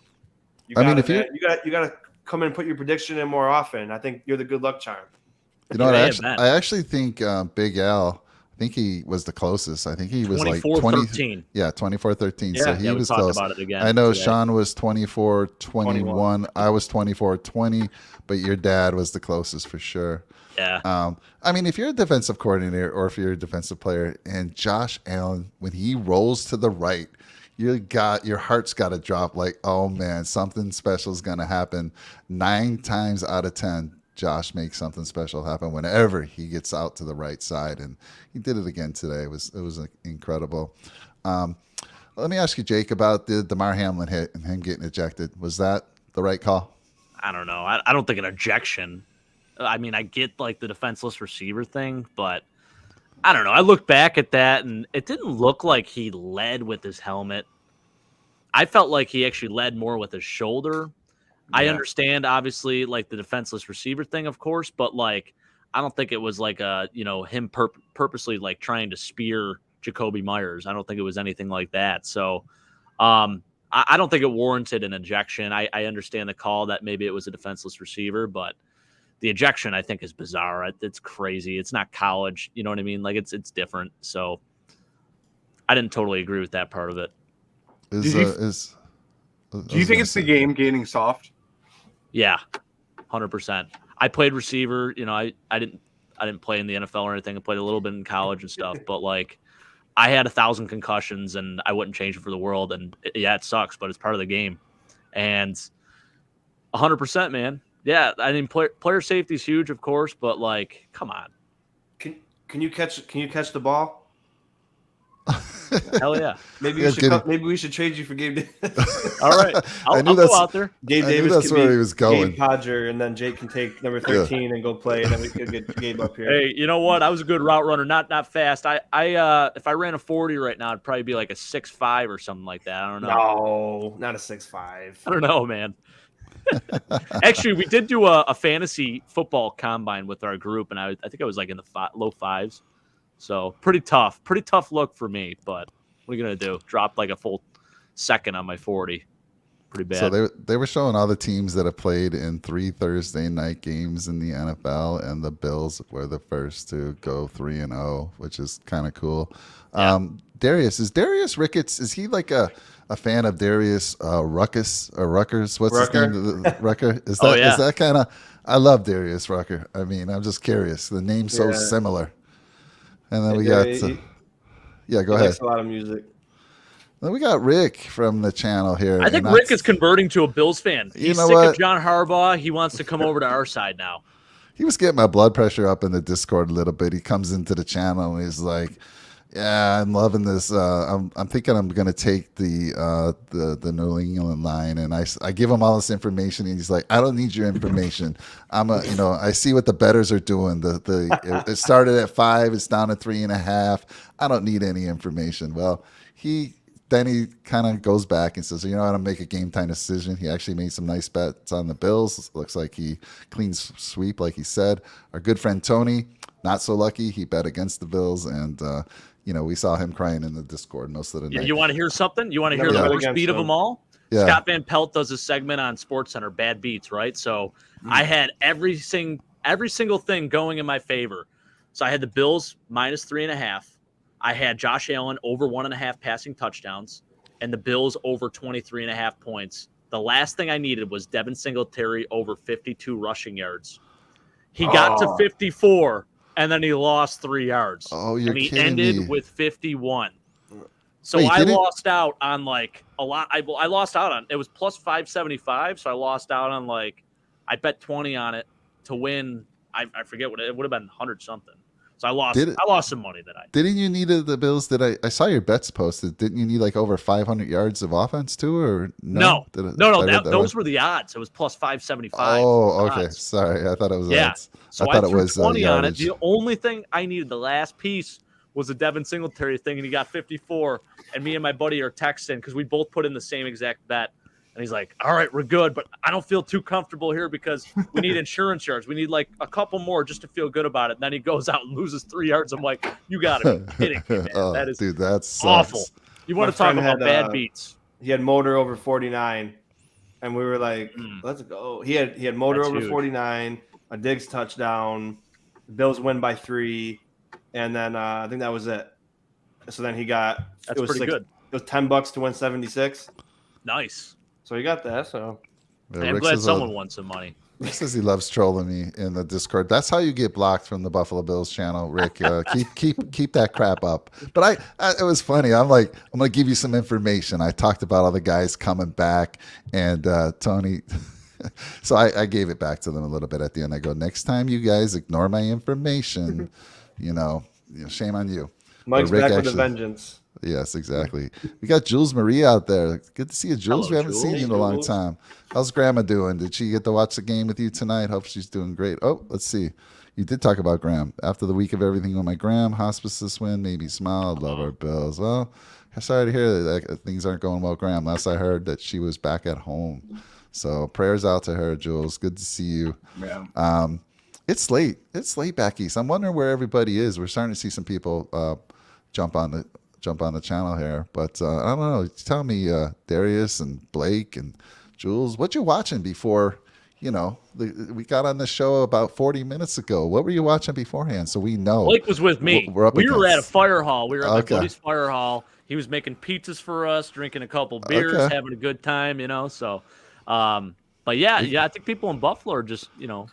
you got to come in and put your prediction in more often. I think you're the good luck charm. You know what? I actually think Big Al. I think he was the closest. I think he was like 24-13. Yeah, 24-13. So he we was talked close. about it again I know today. Sean was 24-21. I was 24-20, but your dad was the closest for sure. Yeah. I mean, if you're a defensive coordinator or if you're a defensive player and Josh Allen, when he rolls to the right, your heart's got to drop like, oh man, something special is going to happen. 9 times out of 10, Josh makes something special happen whenever he gets out to the right side, and he did it again today. It was incredible. Let me ask you, Jake, about the Damar Hamlin hit and him getting ejected. Was that the right call? I don't know. I don't think an ejection. I mean, I get like the defenseless receiver thing, but I don't know. I look back at that and it didn't look like he led with his helmet. I felt like he actually led more with his shoulder. I understand, obviously, like the defenseless receiver thing, of course, but like I don't think it was like him purposely like trying to spear Jacoby Myers. I don't think it was anything like that. So I don't think it warranted an ejection. I understand the call that maybe it was a defenseless receiver, but the ejection I think is bizarre. It's crazy. It's not college. You know what I mean? Like it's different. So I didn't totally agree with that part of it. Do you think it's the game getting soft? Yeah, 100%. I played receiver. You know, I didn't play in the NFL or anything. I played a little bit in college and stuff, but like I had 1,000 concussions and I wouldn't change it for the world. And it sucks, but it's part of the game. And 100%, man. Yeah, I mean, player safety is huge, of course, but like, come on. Can you catch the ball? Hell yeah. Maybe we should trade you for Gabe Davis. All right. I'll go out there. Gabe Davis. That's where he was going. Gabe Podger, and then Jake can take number 13 and go play, and then we could get Gabe up here. Hey, you know what? I was a good route runner, not fast. I if I ran a 40 right now, it'd probably be like a 6'5" or something like that. I don't know. No, not a 6'5". I don't know, man. Actually, we did do a fantasy football combine with our group, and I think I was like in the low 5s. So pretty tough look for me. But what are you gonna do? Dropped like a full second on my 40. Pretty bad. So they were showing all the teams that have played in 3 Thursday night games in the NFL, and the Bills were the first to go 3-0, which is kind of cool. Yeah. Darius Ricketts? Is he like a fan of Darius Ruckus or Ruckers? What's Rucker? his name? Rucker? Is Oh, that yeah. is that kind of? I love Darius Rucker. I mean, I'm just curious. The name's so similar. And then we got go ahead. Likes a lot of music. Then we got Rick from the channel here. I think Rick is converting to a Bills fan. He's sick of John Harbaugh. He wants to come over to our side now. He was getting my blood pressure up in the Discord a little bit. He comes into the channel and he's like, "Yeah, I'm loving this. I'm thinking I'm gonna take the New England line." And I give him all this information, and he's like, "I don't need your information. I see what the bettors are doing. It started at 5, it's down to 3.5. I don't need any information." Well, then he kind of goes back and says, "You know what? I'm gonna make a game time decision." He actually made some nice bets on the Bills. Looks like he clean sweep, like he said. Our good friend Tony, not so lucky. He bet against the Bills, and we saw him crying in the Discord most of the night. You want to hear something? You want to hear the worst beat of them all? Yeah. Scott Van Pelt does a segment on SportsCenter, Bad Beats, right? So I had every single thing going in my favor. So I had the Bills minus 3.5. I had Josh Allen over 1.5 passing touchdowns, and the Bills over 23.5 points. The last thing I needed was Devin Singletary over 52 rushing yards. He got to 54. And then he lost 3 yards. Oh, you're kidding me. And he ended with 51. So Wait, I lost out on like a lot. I lost out on it was plus 575. So I lost out on I bet 20 on it to win. I forget what it would have been 100 something. So I lost some money that I didn't you need the Bills? I saw your bets posted? Didn't you need like over 500 yards of offense too, or no? No. Those were the odds. It was plus 575. Oh, okay. Odds. Sorry, I thought it was odds. So I thought it was 20 on it. The only thing I needed, the last piece, was the Devin Singletary thing, and he got 54. And me and my buddy are texting because we both put in the same exact bet. And he's like, "All right, we're good, but I don't feel too comfortable here because we need insurance yards. We need like a couple more just to feel good about it." And then he goes out and loses 3 yards. I'm like, "You got to be kidding me, man. That is that's awful." You want to talk about bad beats? He had Motor over 49, and we were like, "Let's go." He had Motor over 49, a Diggs touchdown. The Bills win by 3. and then I think that was it. So then he got That's pretty good. It was $10 to win 76. Nice. So he got that. So Yeah, I'm Rick glad says, someone won some money. Rick says he loves trolling me in the Discord. That's how you get blocked from the Buffalo Bills channel, Rick. Keep that crap up. But it was funny. I'm like, I'm gonna give you some information. I talked about all the guys coming back, and Tony. So I gave it back to them a little bit at the end. I go, next time you guys ignore my information, shame on you. Mike's Rick back with a vengeance. Yes, exactly. We got Jules Marie out there. Good to see you, Jules. Hello, We haven't Jules. seen you in a long time. How's Grandma doing? Did she get to watch the game with you tonight? Hope she's doing great. Oh, let's see. You did talk about Graham. After the week of everything with my Graham, hospice this win, made me smile. Love our Bills. Well, I'm sorry to hear that things aren't going well, Graham. Last I heard that she was back at home. So prayers out to her, Jules. Good to see you. Yeah. It's late. It's late back east. I'm wondering where everybody is. We're starting to see some people jump on the channel here, but I don't know. Tell me, Darius and Blake and Jules, what you watching before? We got on the show about 40 minutes ago. What were you watching beforehand, so we know? Blake was with me. We were at a fire hall. We were at my Okay. buddy's fire hall. He was making pizzas for us, drinking a couple beers, Okay. having a good time. So, but yeah, I think people in Buffalo are just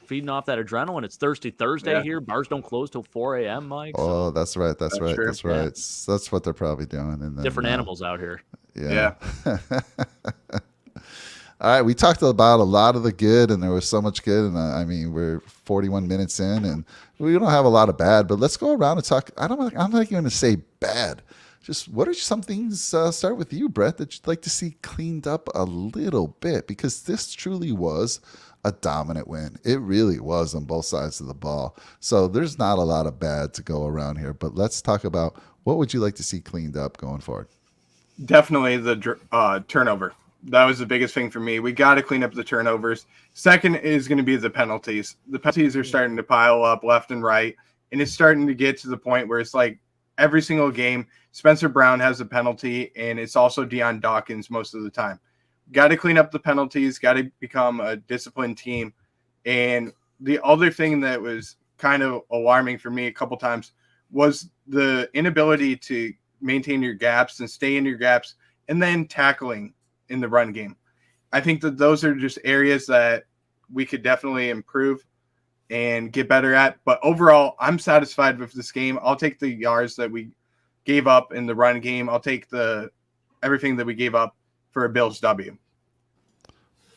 feeding off that adrenaline. It's Thirsty Thursday here. Bars don't close till 4 a.m. Mike. Oh, So that's right. That's right. true. That's right. That's what they're probably doing. And then, different animals out here. Yeah. All right, we talked about a lot of the good, and there was so much good, and I mean, we're 41 minutes in, and we don't have a lot of bad. But let's go around and talk. I'm not even going to say bad. Just what are some things? Start with you, Brett, that you'd like to see cleaned up a little bit, because this truly was a dominant win. It really was on both sides of the ball. So there's not a lot of bad to go around here. But let's talk about what would you like to see cleaned up going forward. Definitely the turnover. That was the biggest thing for me. We got to clean up the turnovers. Second is going to be the penalties. The penalties are starting to pile up left and right, and it's starting to get to the point where it's like every single game, Spencer Brown has a penalty, and it's also Deion Dawkins most of the time. Got to clean up the penalties, got to become a disciplined team. And the other thing that was kind of alarming for me a couple times was the inability to maintain your gaps and stay in your gaps, and then tackling in the run game. I think that those are just areas that we could definitely improve and get better at. But overall, I'm satisfied with this game. I'll take the yards that we gave up in the run game. I'll take everything that we gave up for a Bills W.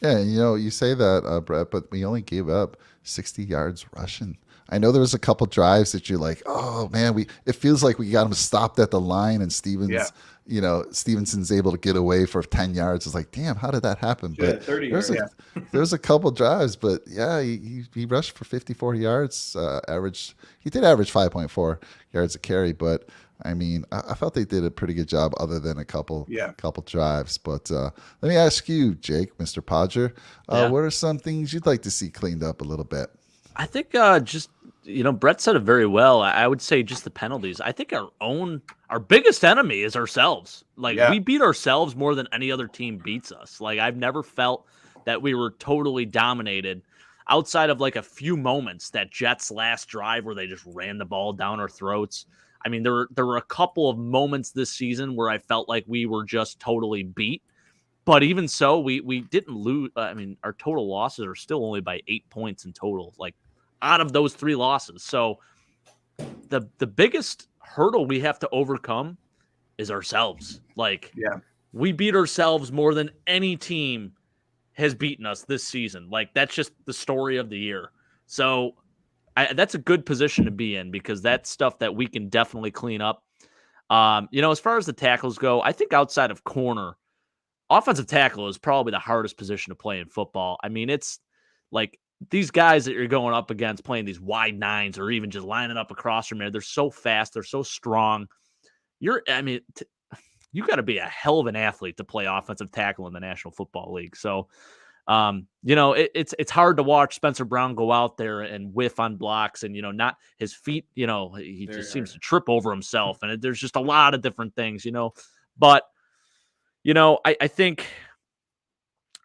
Yeah, you say that, Brett, but we only gave up 60 yards rushing. I know there was a couple drives that you're like, oh man, it feels like we got him stopped at the line, and Stevenson's able to get away for 10 yards. It's like, damn, how did that happen? Yeah, But 30 there's yards. there's a couple drives, but yeah, he rushed for 54 yards. He did average 5.4 yards a carry, but I mean, I felt they did a pretty good job, other than a couple drives. But let me ask you, Jake, Mr. Podger, what are some things you'd like to see cleaned up a little bit? I think just Brett said it very well. I would say just the penalties. I think our biggest enemy is ourselves. We beat ourselves more than any other team beats us. I've never felt that we were totally dominated outside of a few moments, that Jets last drive where they just ran the ball down our throats. I mean, there were a couple of moments this season where I felt like we were just totally beat. But even so, we didn't lose. I mean, our total losses are still only by 8 points in total, out of those 3 losses. So the biggest hurdle we have to overcome is ourselves. We beat ourselves more than any team has beaten us this season. That's just the story of the year. So that's a good position to be in, because that's stuff that we can definitely clean up. As far as the tackles go, I think outside of corner, offensive tackle is probably the hardest position to play in football. I mean, it's these guys that you're going up against playing these wide nines, or even just lining up across from there, they're so fast, they're so strong. You got to be a hell of an athlete to play offensive tackle in the National Football League. So, it's hard to watch Spencer Brown go out there and whiff on blocks, and not his feet. He just seems to trip over himself, and there's just a lot of different things. But I think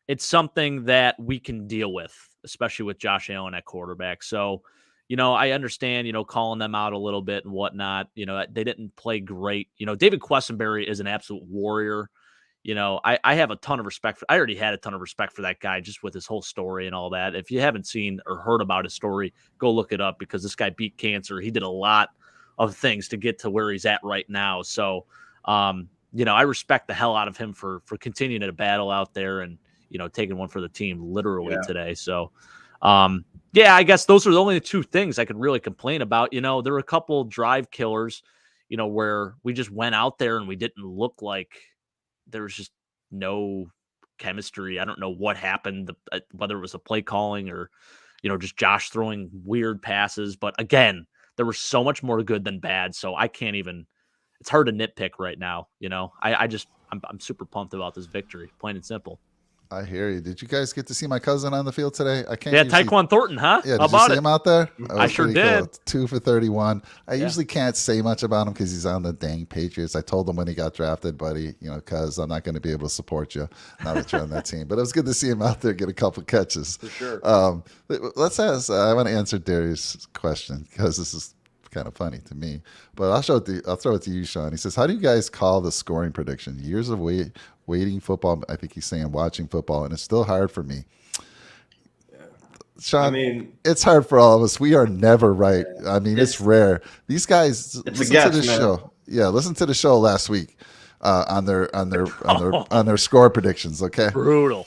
it's something that we can deal with, especially with Josh Allen at quarterback. So, I understand, calling them out a little bit and whatnot. They didn't play great. David Quessenberry is an absolute warrior. I have a ton of respect I already had a ton of respect for that guy just with his whole story and all that. If you haven't seen or heard about his story, go look it up because this guy beat cancer. He did a lot of things to get to where he's at right now. So, I respect the hell out of him for continuing to battle out there and, taking one for the team literally today. So, I guess those are the only two things I could really complain about. There were a couple drive killers, where we just went out there and we didn't look like there was just no chemistry. I don't know what happened, whether it was a play calling or, just Josh throwing weird passes. But again, there was so much more good than bad. So I can't even, it's hard to nitpick right now. I'm super pumped about this victory, plain and simple. I hear you. Did you guys get to see my cousin on the field today? I can't. Yeah, Tyquan Thornton, huh? Yeah, How did you see him out there? I sure did. Cool. 2 for 31. I usually can't say much about him because he's on the dang Patriots. I told him when he got drafted, buddy, because I'm not going to be able to support you now that you're on that team. But it was good to see him out there get a couple catches. For sure. Let's ask. I want to answer Darius' question because this is kind of funny to me. But I'll throw it to you, Sean. He says, "How do you guys call the scoring prediction? Years of waiting football. I think he's saying watching football, and it's still hard for me." Sean, it's hard for all of us. We are never right. I mean, it's rare. These guys listen to the show. Yeah, listen to the show last week on their score predictions. Okay, brutal.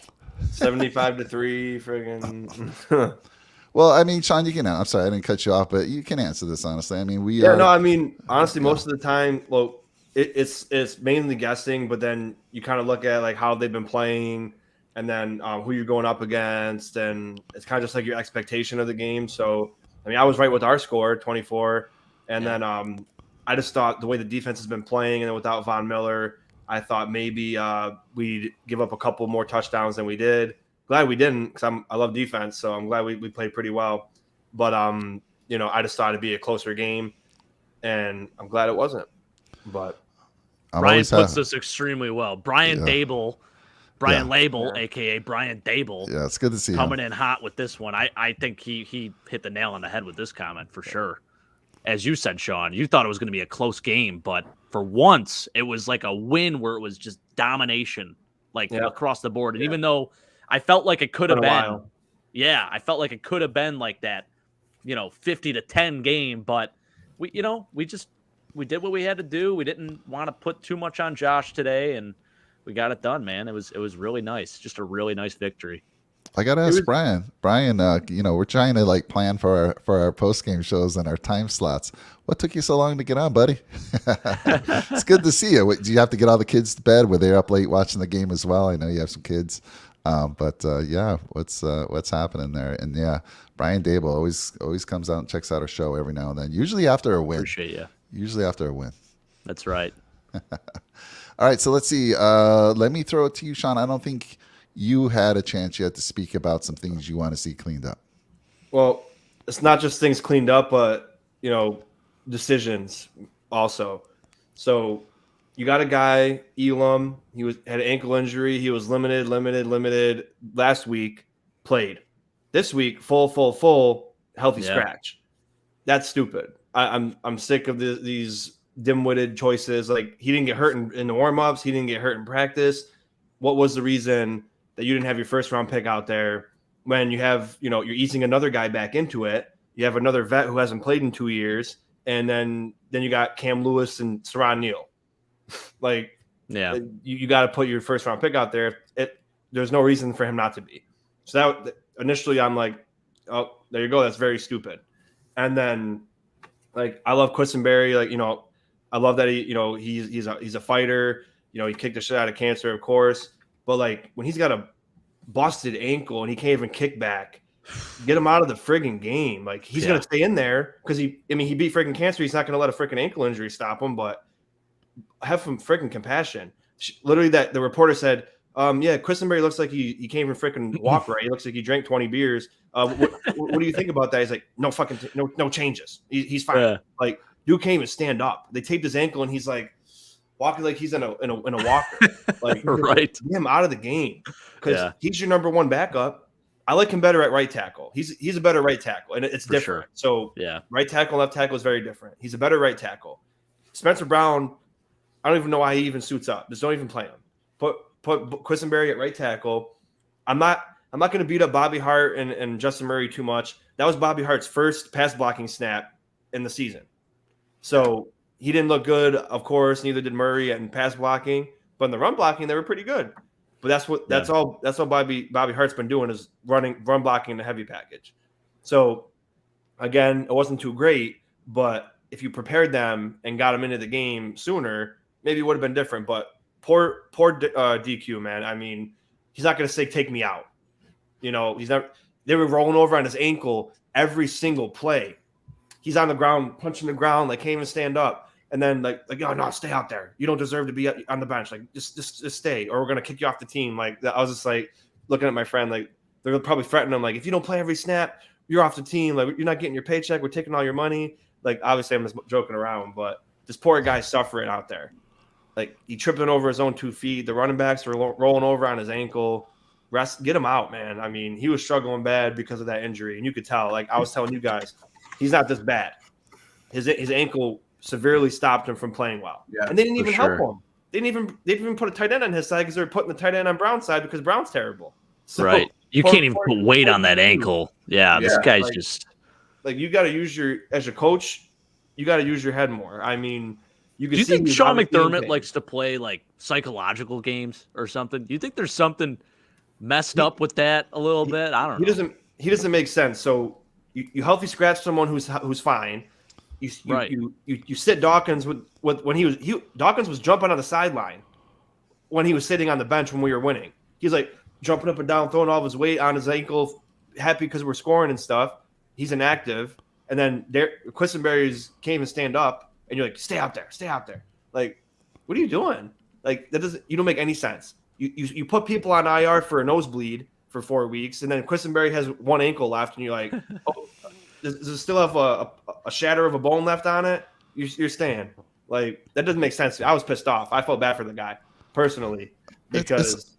75-3, friggin'. Well, I mean, Sean, you can. I'm sorry, I didn't cut you off, but you can answer this honestly. I mean, honestly, most of the time, well, it's mainly guessing, but then you kind of look at like how they've been playing, and then who you're going up against, and it's kind of just like your expectation of the game. So, I mean, I was right with our score, 24, and then I just thought the way the defense has been playing, and then without Von Miller, I thought maybe we'd give up a couple more touchdowns than we did. Glad we didn't because I love defense, so I'm glad we played pretty well. But I just thought it'd be a closer game, and I'm glad it wasn't. But Brian puts this extremely well. Brian Label, aka Brian Dable. Yeah, it's good to see coming him in hot with this one. I think he hit the nail on the head with this comment for sure. As you said, Sean, you thought it was going to be a close game, but for once it was like a win where it was just domination, across the board. And even though I felt like it could have been, I felt like it could have been like that, 50-10 game, but we did what we had to do. We didn't want to put too much on Josh today, and we got it done, man. It was really nice. Just a really nice victory. I got to ask Brian. Brian, we're trying to plan for our post-game shows and our time slots. What took you so long to get on, buddy? It's good to see you. Do you have to get all the kids to bed? Were they up late watching the game as well? I know you have some kids. What's happening there? And Brian Dable always comes out and checks out our show every now and then. Usually after a win. Appreciate you. Usually after a win. That's right. All right, so let's see. Let me throw it to you, Sean. I don't think you had a chance yet to speak about some things you want to see cleaned up. Well, it's not just things cleaned up, but decisions also. So you got a guy, Elam. He had an ankle injury. He was limited last week. Played this week, full healthy scratch. That's stupid. I'm sick of these dim-witted choices. Like, he didn't get hurt in the warm-ups. He didn't get hurt in practice. What was the reason that you didn't have your first-round pick out there when you have, you're easing another guy back into it? You have another vet who hasn't played in 2 years, and then you got Cam Lewis and Saron Neal. You got to put your first-round pick out there. There's no reason for him not to be. So that initially I'm like, oh, there you go. That's very stupid. And then, I love Quessenberry. I love that he's a fighter. He kicked the shit out of cancer, of course. But when he's got a busted ankle and he can't even kick back, get him out of the friggin' game. He's gonna stay in there because he beat friggin' cancer. He's not gonna let a friggin' ankle injury stop him. But have some friggin' compassion. Literally, that the reporter said, Quessenberry looks like he can't even freaking walk right. He looks like he drank 20 beers. What do you think about that? He's like, no fucking no changes. He's fine. Yeah. Dude can't even stand up. They taped his ankle and he's walking like he's in a walker. Right. Get him out of the game because he's your number one backup. I like him better at right tackle. He's a better right tackle, and it's For different. sure. So Yeah. right tackle, left tackle is very different. He's a better right tackle. Spencer Brown, I don't even know why he even suits up. Just don't even play him. Put Quisenberry at right tackle. I'm not going to beat up Bobby Hart and Justin Murray too much. That was Bobby Hart's first pass blocking snap in the season. So he didn't look good, of course. Neither did Murray in pass blocking. But in the run blocking, they were pretty good. But that's all Bobby Hart's been doing is run blocking in the heavy package. So again, it wasn't too great, but if you prepared them and got them into the game sooner, maybe it would have been different. But poor DQ, man. I mean, he's not going to say take me out. He's not. They were rolling over on his ankle every single play. He's on the ground, punching the ground, like can't even stand up. And then like, oh no, stay out there. You don't deserve to be on the bench. Like just stay, or we're gonna kick you off the team. Like I was just like looking at my friend, like they're probably threatening him, like if you don't play every snap, you're off the team. Like you're not getting your paycheck. We're taking all your money. Like obviously I'm just joking around, but this poor guy's suffering out there. Like he tripping over his own 2 feet. The running backs were rolling over on his ankle. Get him out, man. I mean, he was struggling bad because of that injury, and you could tell. Like I was telling you guys, he's not this bad. His ankle severely stopped him from playing well. Yeah, and they didn't even help him. They didn't even put a tight end on his side because they were putting the tight end on Brown's side because Brown's terrible. So, right. You can't even put weight on that ankle. Yeah, this guy's like, just like you got to use as a coach, you got to use your head more. I mean, you can. Do you see think Sean McDermott likes to play like psychological games or something? Do you think there's something messed up with that a little bit? I don't know. He doesn't make sense. So you healthy scratch someone who's fine. You sit Dawkins with when Dawkins was jumping on the sideline when he was sitting on the bench when we were winning. He's like jumping up and down, throwing all of his weight on his ankle, happy because we're scoring and stuff. He's inactive, and then Quisenberry's can't even stand up, and you're like, stay out there. Like, what are you doing? Like you don't make any sense. You put people on IR for a nosebleed for 4 weeks, and then Quisenberry has one ankle left, and you're like, oh, does it still have a shatter of a bone left on it? You're staying. Like that doesn't make sense. I was pissed off. I felt bad for the guy personally because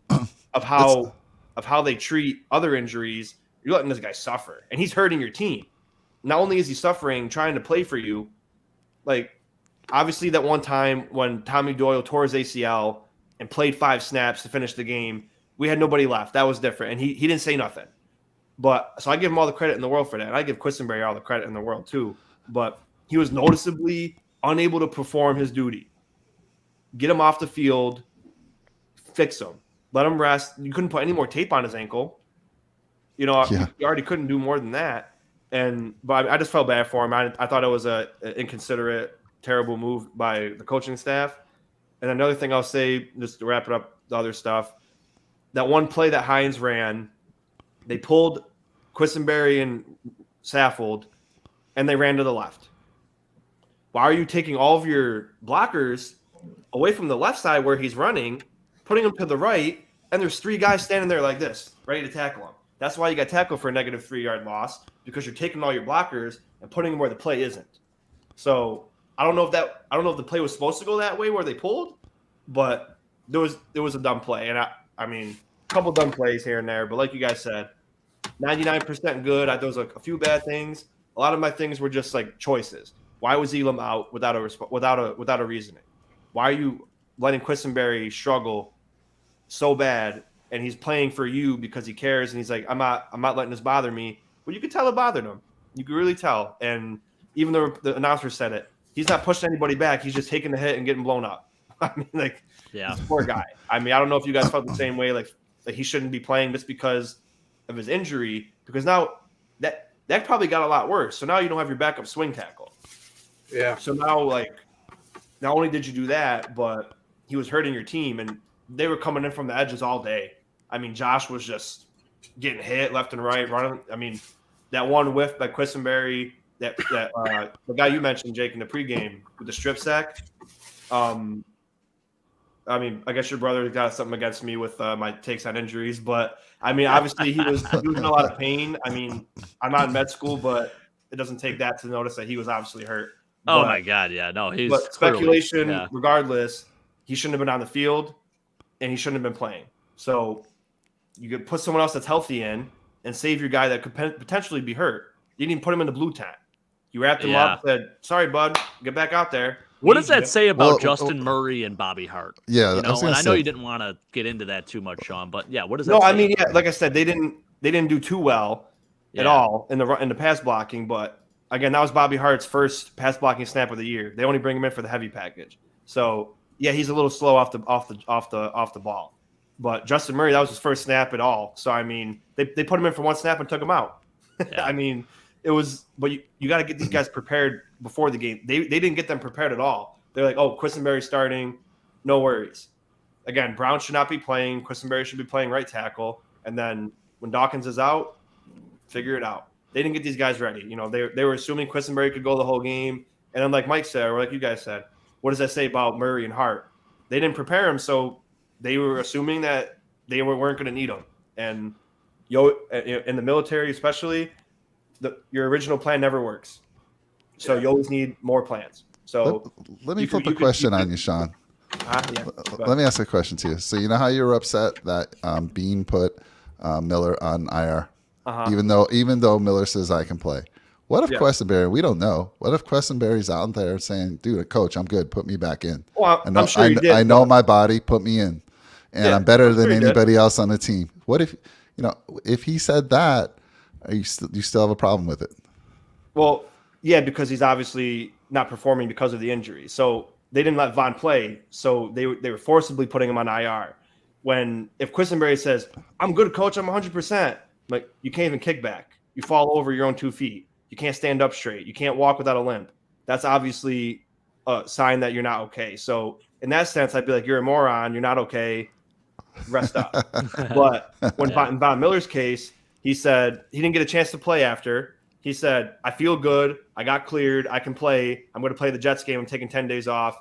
of how they treat other injuries. You're letting this guy suffer, and he's hurting your team. Not only is he suffering trying to play for you, like obviously that one time when Tommy Doyle tore his ACL and played 5 snaps to finish the game, we had nobody left. That was different, and he didn't say nothing. But so I give him all the credit in the world for that. And I give Quisenberry all the credit in the world too. But he was noticeably unable to perform his duty. Get him off the field, fix him, let him rest. You couldn't put any more tape on his ankle. You already couldn't do more than that. But I just felt bad for him. I thought it was an inconsiderate, terrible move by the coaching staff. And another thing I'll say, just to wrap it up, the other stuff, that one play that Hines ran, they pulled Quisenberry and Saffold, and they ran to the left. Why are you taking all of your blockers away from the left side where he's running, putting them to the right, and there's 3 guys standing there like this, ready to tackle him? That's why you got tackled for a negative 3-yard loss, because you're taking all your blockers and putting them where the play isn't. So I don't know if the play was supposed to go that way where they pulled, but there was a dumb play, and I mean, a couple dumb plays here and there, but like you guys said, 99% good. There was like a few bad things. A lot of my things were just like choices. Why was Elam out without a reasoning? Why are you letting Quisenberry struggle so bad, and he's playing for you because he cares, and he's like, I'm not letting this bother me. Well, you could tell it bothered him. You could really tell. And even though the announcer said it, he's not pushing anybody back. He's just taking the hit and getting blown up. I mean, like, yeah, poor guy. I mean, I don't know if you guys felt the same way, like he shouldn't be playing just because of his injury, because now that probably got a lot worse. So now you don't have your backup swing tackle. Yeah. So now, like, not only did you do that, but he was hurting your team, and they were coming in from the edges all day. I mean, Josh was just getting hit left and right, running. I mean, that one whiff by Quisenberry, that the guy you mentioned, Jake, in the pregame with the strip sack. I mean, I guess your brother got something against me with my takes on injuries, but I mean, obviously he was in a lot of pain. I mean, I'm not in med school, but it doesn't take that to notice that he was obviously hurt. Oh my God, yeah, no, he's. But speculation, yeah. Regardless, he shouldn't have been on the field, and he shouldn't have been playing. So you could put someone else that's healthy in, and save your guy that could potentially be hurt. You didn't even put him in the blue tent. You wrapped him Yeah. up, said, "Sorry, bud, get back out there." What does that say about Well, Justin Murray and Bobby Hart? Yeah, You I know, was and gonna I know say- you didn't want to get into that too much, Sean, but yeah, what does that No, say? I mean, yeah, like I said, they didn't do too well at Yeah. all in the pass blocking. But again, that was Bobby Hart's first pass blocking snap of the year. They only bring him in for the heavy package. So yeah, he's a little slow off the ball. But Justin Murray, that was his first snap at all. So I mean, they put him in for one snap and took him out. Yeah. I mean, it was. But you got to get these guys prepared before the game. They didn't get them prepared at all. They're like, oh, Quisenberry's starting, no worries. Again, Brown should not be playing. Quisenberry should be playing right tackle. And then when Dawkins is out, figure it out. They didn't get these guys ready. You know, they were assuming Quisenberry could go the whole game. And then like Mike said, or like you guys said, what does that say about Murray and Hart? They didn't prepare him, so they were assuming that they weren't going to need him. And in the military especially, your original plan never works. So you always need more plans. So let me flip a question on you, Sean. Let me ask a question to you. So you know how you were upset that Bean put Miller on IR, even though Miller says I can play. What if Questenberry? We don't know. What if Questenberry's out there saying, "Dude, coach, I'm good. Put me back in. Well, I'm sure he did, I know my body. Put me in, and I'm better than anybody else on the team." What if if he said that? You still have a problem with it? Well, yeah, because he's obviously not performing because of the injury. So they didn't let Von play, so they were forcibly putting him on IR. If Quisenberry says, "I'm good, coach, I'm 100%," like you can't even kick back. You fall over your own 2 feet. You can't stand up straight. You can't walk without a limp. That's obviously a sign that you're not okay. So in that sense, I'd be like, you're a moron. You're not okay. Rest up. But when in Von Miller's case, he said he didn't get a chance to play after. He said, I feel good. I got cleared. I can play. I'm going to play the Jets game. I'm taking 10 days off.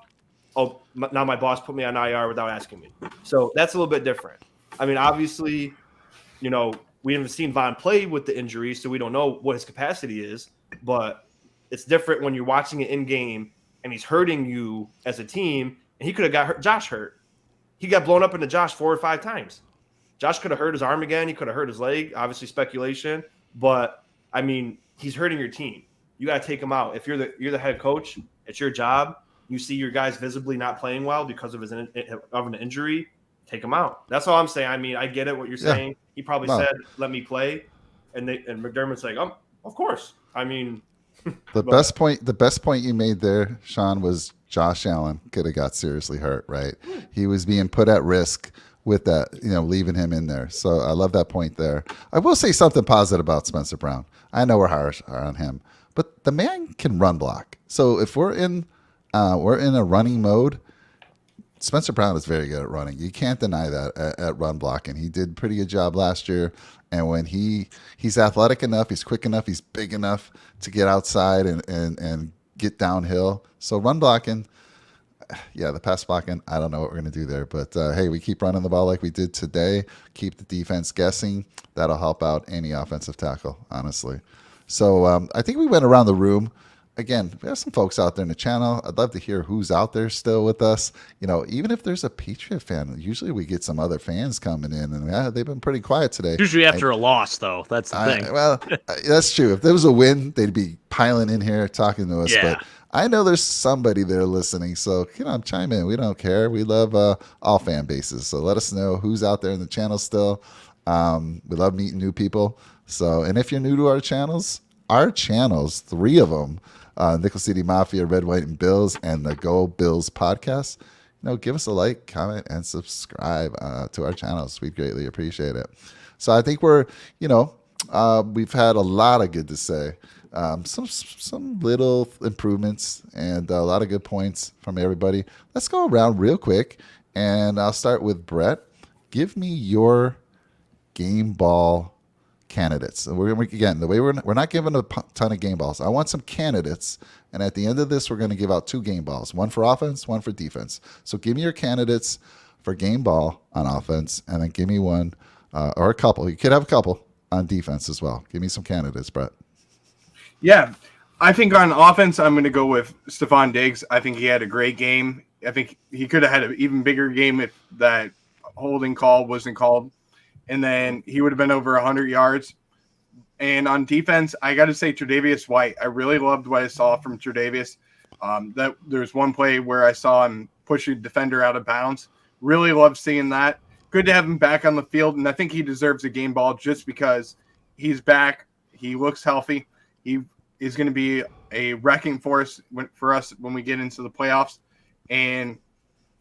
Oh, now my boss put me on IR without asking me. So that's a little bit different. I mean, obviously, we haven't seen Von play with the injury, so we don't know what his capacity is. But it's different when you're watching it in game and he's hurting you as a team. And he could have got Josh hurt. He got blown up into Josh 4 or 5 times. Josh could have hurt his arm again. He could have hurt his leg. Obviously, speculation. But I mean, he's hurting your team. You got to take him out. If you're the head coach, it's your job. You see your guys visibly not playing well because of an injury. Take him out. That's all I'm saying. I mean, I get it what you're saying. He probably said, "Let me play," and McDermott's like, of course." I mean, the best point you made there, Sean, was Josh Allen could have got seriously hurt. Right? He was being put at risk with that, leaving him in there. So I love that point there. I will say something positive about Spencer Brown. I know we're harsh on him, but the man can run block. So if we're in a running mode, Spencer Brown is very good at running. You can't deny that at run blocking. He did a pretty good job last year. And when he's athletic enough, he's quick enough, he's big enough to get outside and get downhill. So run blocking, the pass blocking, I don't know what we're going to do there. But, hey, we keep running the ball like we did today. Keep the defense guessing. That'll help out any offensive tackle, honestly. So I think we went around the room. Again, we have some folks out there in the channel. I'd love to hear who's out there still with us. Even if there's a Patriot fan, usually we get some other fans coming in, and they've been pretty quiet today. Usually after a loss, though. That's the thing. Well, that's true. If there was a win, they'd be piling in here talking to us. Yeah. But I know there's somebody there listening, so chime in. We don't care. We love all fan bases. So let us know who's out there in the channel still. We love meeting new people. So, and if you're new to our channels, 3 of them. Nickel City Mafia, Red, White, and Bills, and the Go Bills podcast. Give us a like, comment, and subscribe to our channels. We'd greatly appreciate it. So I think we're, we've had a lot of good to say. Some little improvements and a lot of good points from everybody. Let's go around real quick, and I'll start with Brett. Give me your game ball candidates. And we're not giving a ton of game balls. I want some candidates, and at the end of this, we're going to give out 2 game balls, one for offense, one for defense. So give me your candidates for game ball on offense, and then give me one or a couple. You could have a couple on defense as well. Give me some candidates, Brett. Yeah, I think on offense, I'm going to go with Stephon Diggs. I think he had a great game. I think he could have had an even bigger game if that holding call wasn't called. And then he would have been over 100 yards. And on defense, I got to say Tre'Davious White. I really loved what I saw from Tre'Davious. That there's one play where I saw him push a defender out of bounds. Really loved seeing that. Good to have him back on the field, and I think he deserves a game ball just because he's back. He looks healthy. He is going to be a wrecking force for us when we get into the playoffs, and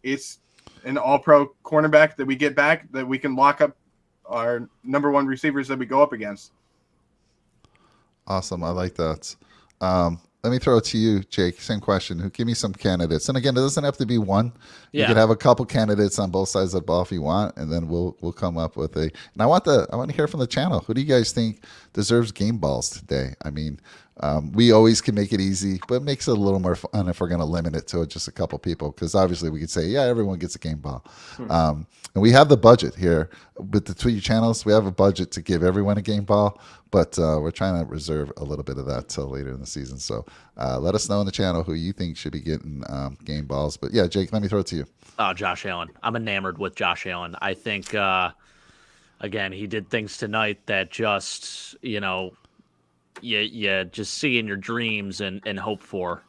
it's an all-pro cornerback that we get back that we can lock up our number one receivers that we go up against. Awesome. I like that. Let me throw it to you, Jake. Same question. Give me some candidates. And again, it doesn't have to be one. You could have a couple candidates on both sides of the ball if you want, and then we'll come up with a. And I want to hear from the channel. Who do you guys think deserves game balls today? I mean, we always can make it easy, but it makes it a little more fun if we're going to limit it to just a couple people. Because obviously we could say, yeah, everyone gets a game ball. And we have the budget here with the two channels. We have a budget to give everyone a game ball, but we're trying to reserve a little bit of that till later in the season. So let us know in the channel who you think should be getting game balls. But yeah, Jake, let me throw it to you. Oh, Josh Allen. I'm enamored with Josh Allen. I think, again, he did things tonight that just, you just see in your dreams and hope for.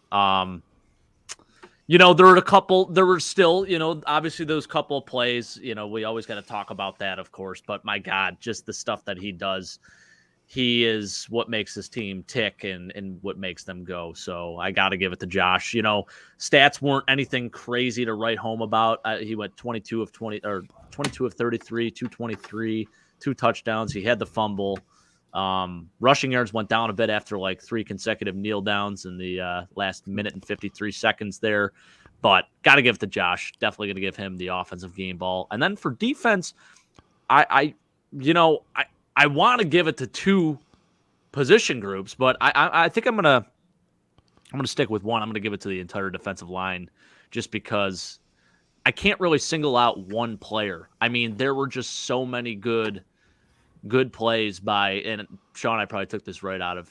There were still, obviously those couple of plays, we always got to talk about that, of course, but my God, just the stuff that he does, he is what makes his team tick and what makes them go. So I got to give it to Josh. Stats weren't anything crazy to write home about. He went 22 of 33, 223, 2 touchdowns. He had the fumble. Rushing yards went down a bit after like 3 consecutive kneel downs in the last minute and 53 seconds there, but got to give it to Josh. Definitely going to give him the offensive game ball. And then for defense, I want to give it to 2 position groups, but I think I'm gonna stick with one. I'm gonna give it to the entire defensive line, just because I can't really single out one player. I mean, there were just so many good plays by, and Sean, I probably took this right out of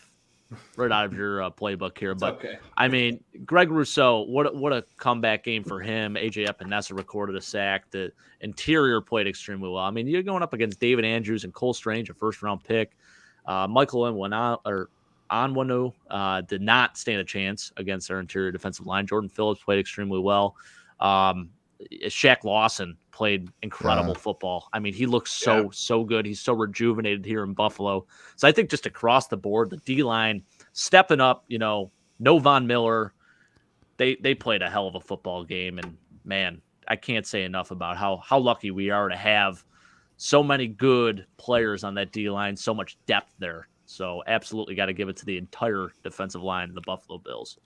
your playbook here, but okay. I mean, Greg Rousseau, what a comeback game for him. AJ Epinesa recorded a sack. The interior played extremely well. I mean, you're going up against David Andrews and Cole Strange, a first-round pick. Michael Onwenu did not stand a chance against our interior defensive line. Jordan Phillips played extremely well. Shaq Lawson played incredible football. I mean, he looks so good. He's so rejuvenated here in Buffalo. So I think just across the board, the D-line stepping up, no Von Miller. They played a hell of a football game. And, man, I can't say enough about how lucky we are to have so many good players on that D-line, so much depth there. So absolutely got to give it to the entire defensive line of the Buffalo Bills.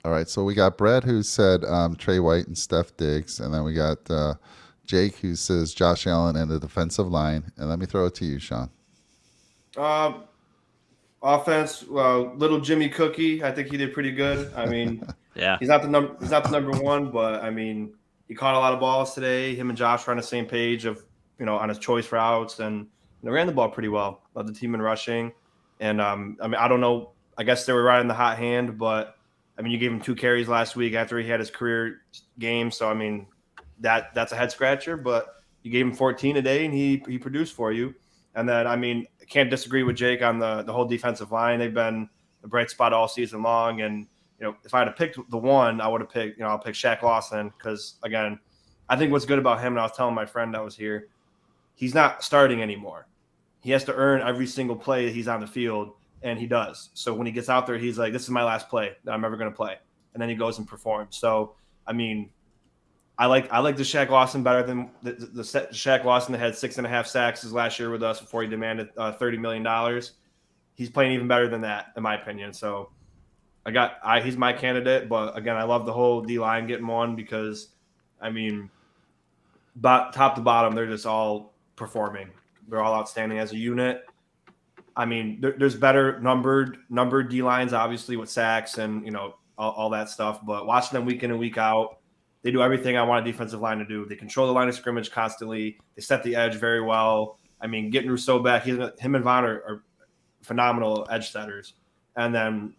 All right, so we got Brad who said Trey White and Steph Diggs, and then we got Jake who says Josh Allen and the defensive line. And let me throw it to you, Sean. Offense, little Jimmy Cookie, I think he did pretty good. I mean, yeah, he's not the number one, but I mean, he caught a lot of balls today. Him and Josh were on the same page of on his choice routes, and ran the ball pretty well. Led the team in rushing, and I mean, I don't know. I guess they were riding the hot hand, but I mean, you gave him 2 carries last week after he had his career game. So, I mean, that's a head scratcher, but you gave him 14 a day and he produced for you. And then, I mean, I can't disagree with Jake on the whole defensive line. They've been a bright spot all season long. And, if I had to pick the one, I would have picked, I'll pick Shaq Lawson because, again, I think what's good about him, and I was telling my friend that was here, he's not starting anymore. He has to earn every single play that he's on the field. And he does. So when he gets out there, he's like, this is my last play that I'm ever going to play. And then he goes and performs. So, I mean, I like the Shaq Lawson better than the Shaq Lawson that had 6.5 sacks his last year with us before he demanded $30 million. He's playing even better than that, in my opinion. So he's my candidate. But, again, I love the whole D-line getting one because, I mean, top to bottom, they're just all performing. They're all outstanding as a unit. I mean, there's better numbered D lines, obviously, with sacks and all that stuff. But watching them week in and week out, they do everything I want a defensive line to do. They control the line of scrimmage constantly. They set the edge very well. I mean, getting Rousseau back, him and Von are phenomenal edge setters. And then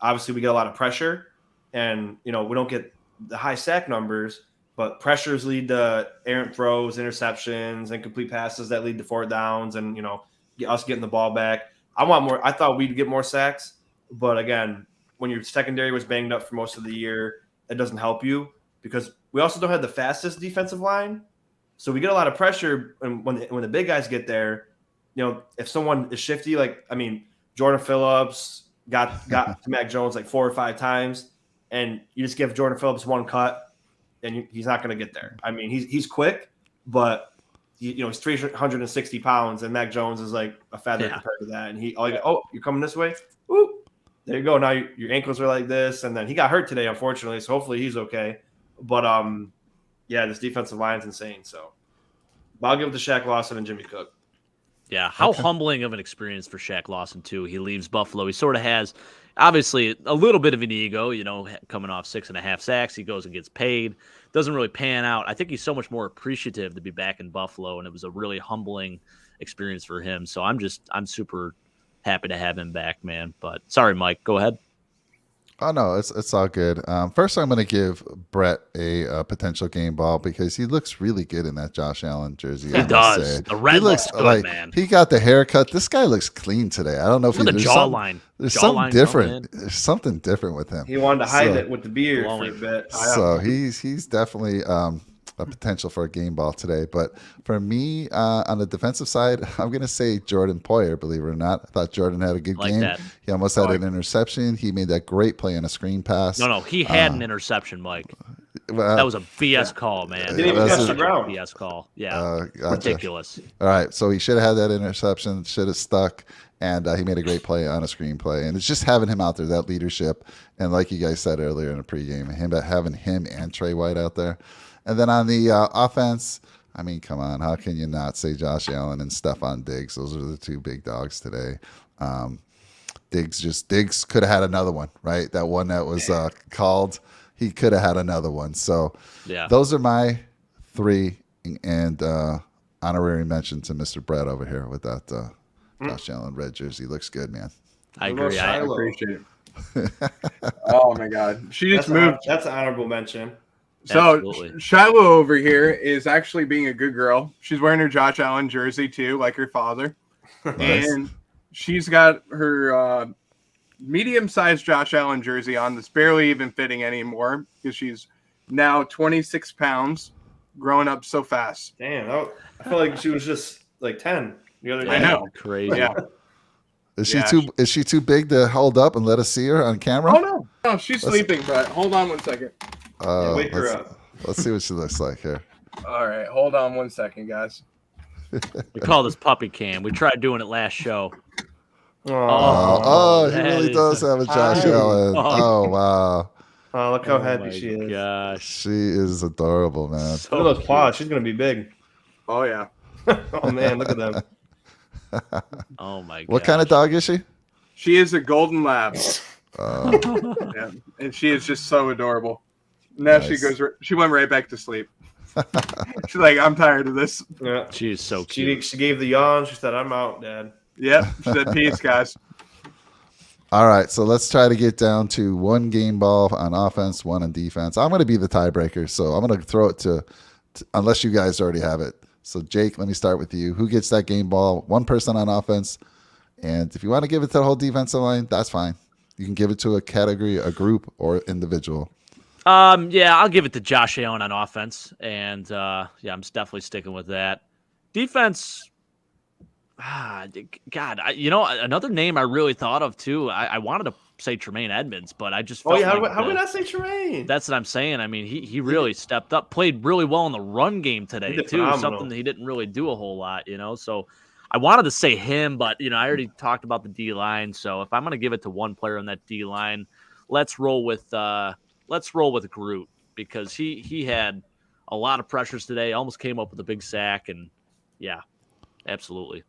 obviously we get a lot of pressure, and we don't get the high sack numbers, but pressures lead to errant throws, interceptions, and complete passes that lead to 4th downs, and us getting the ball back. I want more. I thought we'd get more sacks, but again, when your secondary was banged up for most of the year, it doesn't help you because we also don't have the fastest defensive line. So we get a lot of pressure, and when the big guys get there, if someone is shifty, Jordan Phillips got to Mac Jones like 4 or 5 times, and you just give Jordan Phillips one cut, and he's not going to get there. I mean, he's quick, but he's 360 pounds, and Mac Jones is like a feather compared to that. And you're coming this way? Whoop. There you go. Now your ankles are like this, and then he got hurt today, unfortunately. So hopefully he's okay. But this defensive line's insane. So I'll give it to Shaq Lawson and Jimmy Cook. Yeah, how humbling of an experience for Shaq Lawson, too. He leaves Buffalo. He sort of has, obviously, a little bit of an ego, coming off 6.5 sacks. He goes and gets paid. Doesn't really pan out. I think he's so much more appreciative to be back in Buffalo, and it was a really humbling experience for him. So I'm super happy to have him back, man. But sorry, Mike, go ahead. Oh, no, it's all good. First, I'm going to give Brett a potential game ball because he looks really good in that Josh Allen jersey. He does. The red looks good, man. He got the haircut. This guy looks clean today. I don't know if the jawline. There's something different. There's something different with him. He wanted to hide it with the beard for a bit. So he's definitely a potential for a game ball today. But for me, on the defensive side, I'm going to say Jordan Poyer, believe it or not. I thought Jordan had a good game. That. He almost had an interception. He made that great play on a screen pass. No, he had an interception, Mike. That was a BS call, man. Didn't even touch the ground. BS call. Yeah, gotcha. Ridiculous. All right, so he should have had that interception, should have stuck, and he made a great play on a screenplay. And it's just having him out there, that leadership. And like you guys said earlier in the pregame, having him and Trey White out there. And then on the offense, I mean, come on. How can you not say Josh Allen and Stephon Diggs? Those are the two big dogs today. Diggs could have had another one, right? That one that was called, he could have had another one. So those are my 3. And honorary mention to Mr. Brett over here with that Josh Allen red jersey. Looks good, man. I agree. I appreciate it. Oh, my God. She just moved. That's an honorable mention. So Absolutely. Shiloh over here is actually being a good girl. She's wearing her Josh Allen jersey too, like her father. Nice. And she's got her medium-sized Josh Allen jersey on that's barely even fitting anymore because she's now 26 pounds, growing up so fast. Damn, I feel like she was just like 10 the other day. I know. Crazy. Yeah. Is she too big to hold up and let us see her on camera? Oh no, she's sleeping. But hold on one second. Wake her up. Let's see what she looks like here. All right, hold on one second, guys. We call this puppy cam. We tried doing it last show. He that really is does have a Josh Allen. Oh, wow. Oh, look how happy she is. Gosh. She is adorable, man. Look at those paws. She's going to be big. Oh yeah. Oh, man, look at them. Oh, my God. What kind of dog is she? She is a golden lab. Yeah, and she is just so adorable. Now Nice. she went right back to sleep. She's like, I'm tired of this. Yeah. She is so cute. She gave the yawn. She said, I'm out, Dad. Yep. She said, peace, guys. All right, so let's try to get down to 1 game ball on offense, 1 on defense. I'm going to be the tiebreaker, so I'm going to throw it to unless you guys already have it. So, Jake, let me start with you. Who gets that game ball? 1 person on offense. And if you want to give it to the whole defensive line, that's fine. You can give it to a category, a group, or individual. I'll give it to Josh Allen on offense. And, I'm definitely sticking with that. Defense, God, another name I really thought of, too. I wanted to say Tremaine Edmonds, but I just felt how would I say Tremaine? That's what I'm saying. I mean, he really stepped up, played really well in the run game today, too. Phenomenal. Something that he didn't really do a whole lot, So I wanted to say him, but, I already talked about the D-line. So if I'm going to give it to one player on that D-line, let's roll with Groot, because he had a lot of pressures today, almost came up with a big sack, and, yeah, absolutely.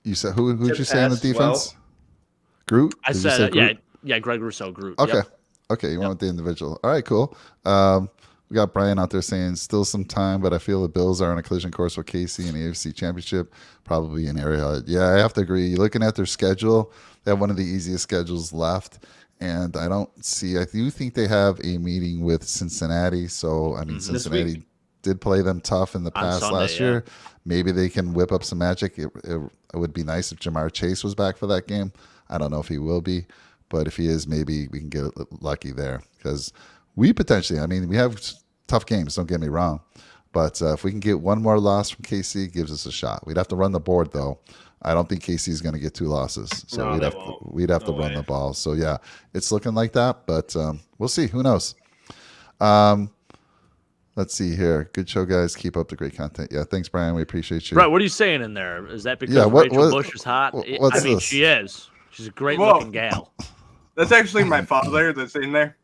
You said who'd you say on the defense? Groot? I said, Greg Rousseau, Groot. Okay. Yep. Okay, you went with the individual. All right, cool. We got Brian out there saying still some time, but I feel the Bills are on a collision course with KC in the AFC Championship, probably in Arrowhead. Yeah, I have to agree. You're looking at their schedule, they have one of the easiest schedules left, and I do think they have a meeting with Cincinnati. So, I mean, Cincinnati did play them tough in the On past Sunday, last year. Maybe they can whip up some magic. It would be nice if Jamar Chase was back for that game. I don't know if he will be, but if he is, maybe we can get lucky there because we potentially, I mean, we have tough games, don't get me wrong. But if we can get one more loss from KC, it gives us a shot. We'd have to run the board, though. I don't think KC is going to get 2 losses. So No, we'd have to run the ball. So, yeah, it's looking like that. But we'll see. Who knows? Let's see here. Good show, guys. Keep up the great content. Yeah, thanks, Brian. We appreciate you. Right, what are you saying in there? Is that because Yeah, Rachel Bush is hot? what's I mean, this? she is. She's a great-looking gal. That's actually my father that's in there.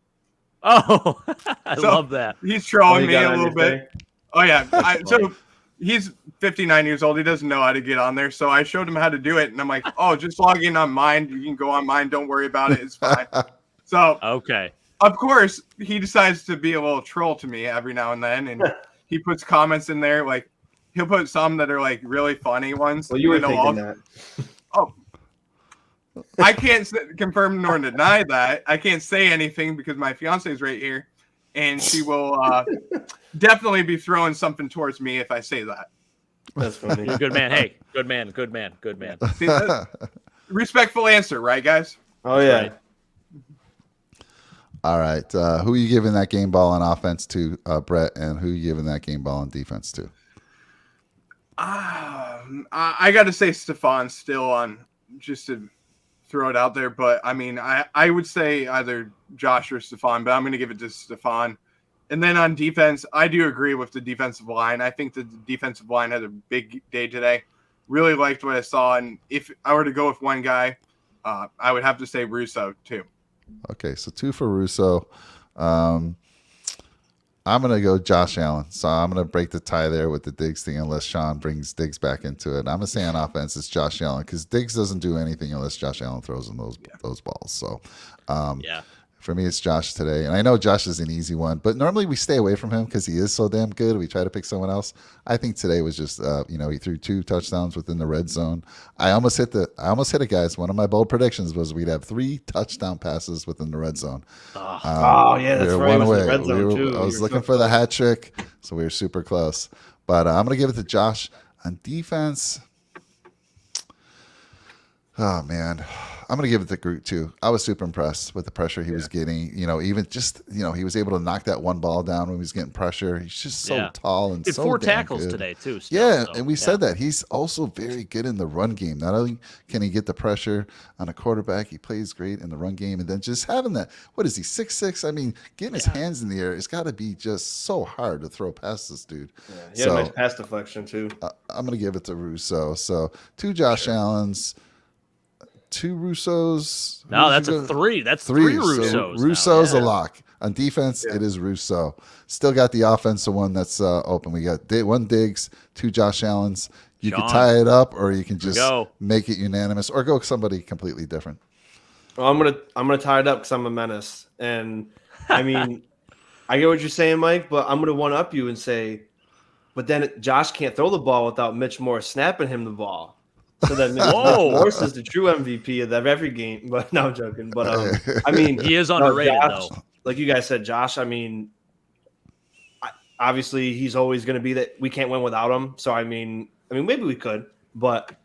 Oh, I So, love that. He's trolling you me got a it on little your bit. Oh yeah. So he's 59 years old. He doesn't know how to get on there. So I showed him how to do it, and I'm like, "Oh, just log in on mine. You can go on mine. Don't worry about it. It's fine." So Okay. of course he decides to be a little troll to me every now and then, and he puts comments in there. Like he'll put some that are like really funny ones. Well, you were even though thinking that. Oh, I can't confirm nor deny that. I can't say anything because my fiance is right here, and she will definitely be throwing something towards me if I say that. That's funny. You're a good man. Hey, good man. See, respectful answer, right, guys? Oh yeah. Right. All right. Who are you giving that game ball on offense to, Brett? And who are you giving that game ball on defense to? I got to say Stephon still on, just to throw it out there. But, I mean, I would say either Josh or Stephon, but I'm going to give it to Stephon. And then on defense, I do agree with the defensive line. I think that the defensive line had a big day today. Really liked what I saw. And if I were to go with one guy, I would have to say Russo, too. Okay, so 2 for Russo. I'm going to go Josh Allen. So I'm going to break the tie there with the Diggs thing unless Sean brings Diggs back into it. I'm going to say on offense it's Josh Allen because Diggs doesn't do anything unless Josh Allen throws in those balls. So for me, it's Josh today. And I know Josh is an easy one, but normally we stay away from him because he is so damn good. We try to pick someone else. I think today was just, he threw 2 touchdowns within the red zone. I almost hit it, guys. One of my bold predictions was we'd have 3 touchdown passes within the red zone. Oh yeah, that's right. One It was away. the red zone, too. I was looking for the hat trick, so we were super close. But I'm going to give it to Josh. On defense, oh, man. I'm going to give it to Groot, too. I was super impressed with the pressure he was getting. Even just, he was able to knock that one ball down when he was getting pressure. He's just so tall and Did so 4 damn tackles good. today, too. And we said that. He's also very good in the run game. Not only can he get the pressure on a quarterback, he plays great in the run game. And then just having that, what is he, 6'6"? I mean, getting his hands in the air, it's got to be just so hard to throw past this dude. Yeah, he had a nice pass deflection, too. I'm going to give it to Russo. So 2 Josh Allens, 2 Russos. No, that's a 3. That's 3 Russos. So Russo's now. a lock. On defense, it is Russo. Still got the offensive one that's open. We got 1 Diggs, 2 Josh Allens. You can tie it up, or you can just make it unanimous, or go with somebody completely different. Well, I'm gonna tie it up because I'm a menace, and I mean, I get what you're saying, Mike, but I'm gonna one up you and say, but then Josh can't throw the ball without Mitch Morse snapping him the ball. So that Mitch Morse is the true MVP of every game. But no, I'm joking. But I mean, he is underrated Josh, though. Like you guys said, Josh. I mean, obviously he's always going to be that we can't win without him. So I mean, maybe we could, but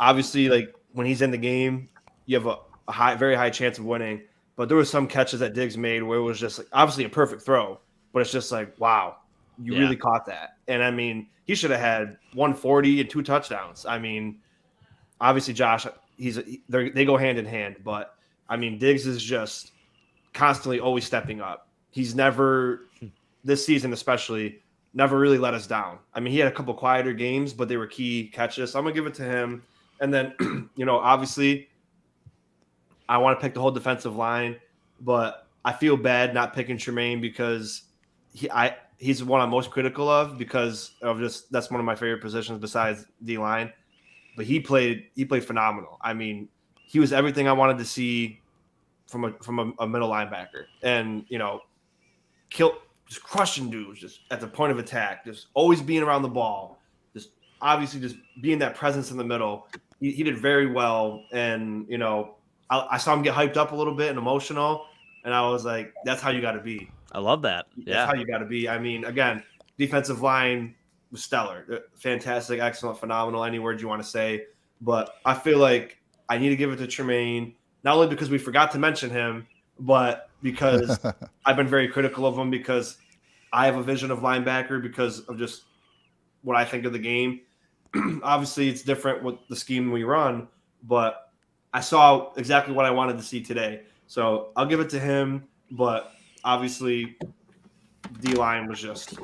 obviously, like when he's in the game, you have a very high chance of winning. But there was some catches that Diggs made where it was just like, obviously a perfect throw, but it's just like, wow, you really caught that. And I mean, he should have had 140 and 2 touchdowns. I mean, obviously Josh, they go hand in hand, but I mean, Diggs is just constantly always stepping up. He's never, this season especially, never really let us down. I mean, he had a couple quieter games, but they were key catches. So I'm going to give it to him. And then, obviously, I want to pick the whole defensive line, but I feel bad not picking Tremaine because he's the one I'm most critical of because of that's one of my favorite positions besides D-line. But he played phenomenal. I mean, he was everything I wanted to see from a middle linebacker, and just crushing dudes, just at the point of attack, just always being around the ball, just obviously just being that presence in the middle. He did very well, and I saw him get hyped up a little bit and emotional, and I was like, that's how you got to be. I love that. That's how you got to be. I mean, again, defensive line was stellar, fantastic, excellent, phenomenal, any word you want to say. But I feel like I need to give it to Tremaine, not only because we forgot to mention him, but because I've been very critical of him because I have a vision of linebacker because of just what I think of the game. Obviously, it's different with the scheme we run, but I saw exactly what I wanted to see today. So I'll give it to him, but obviously D-line was just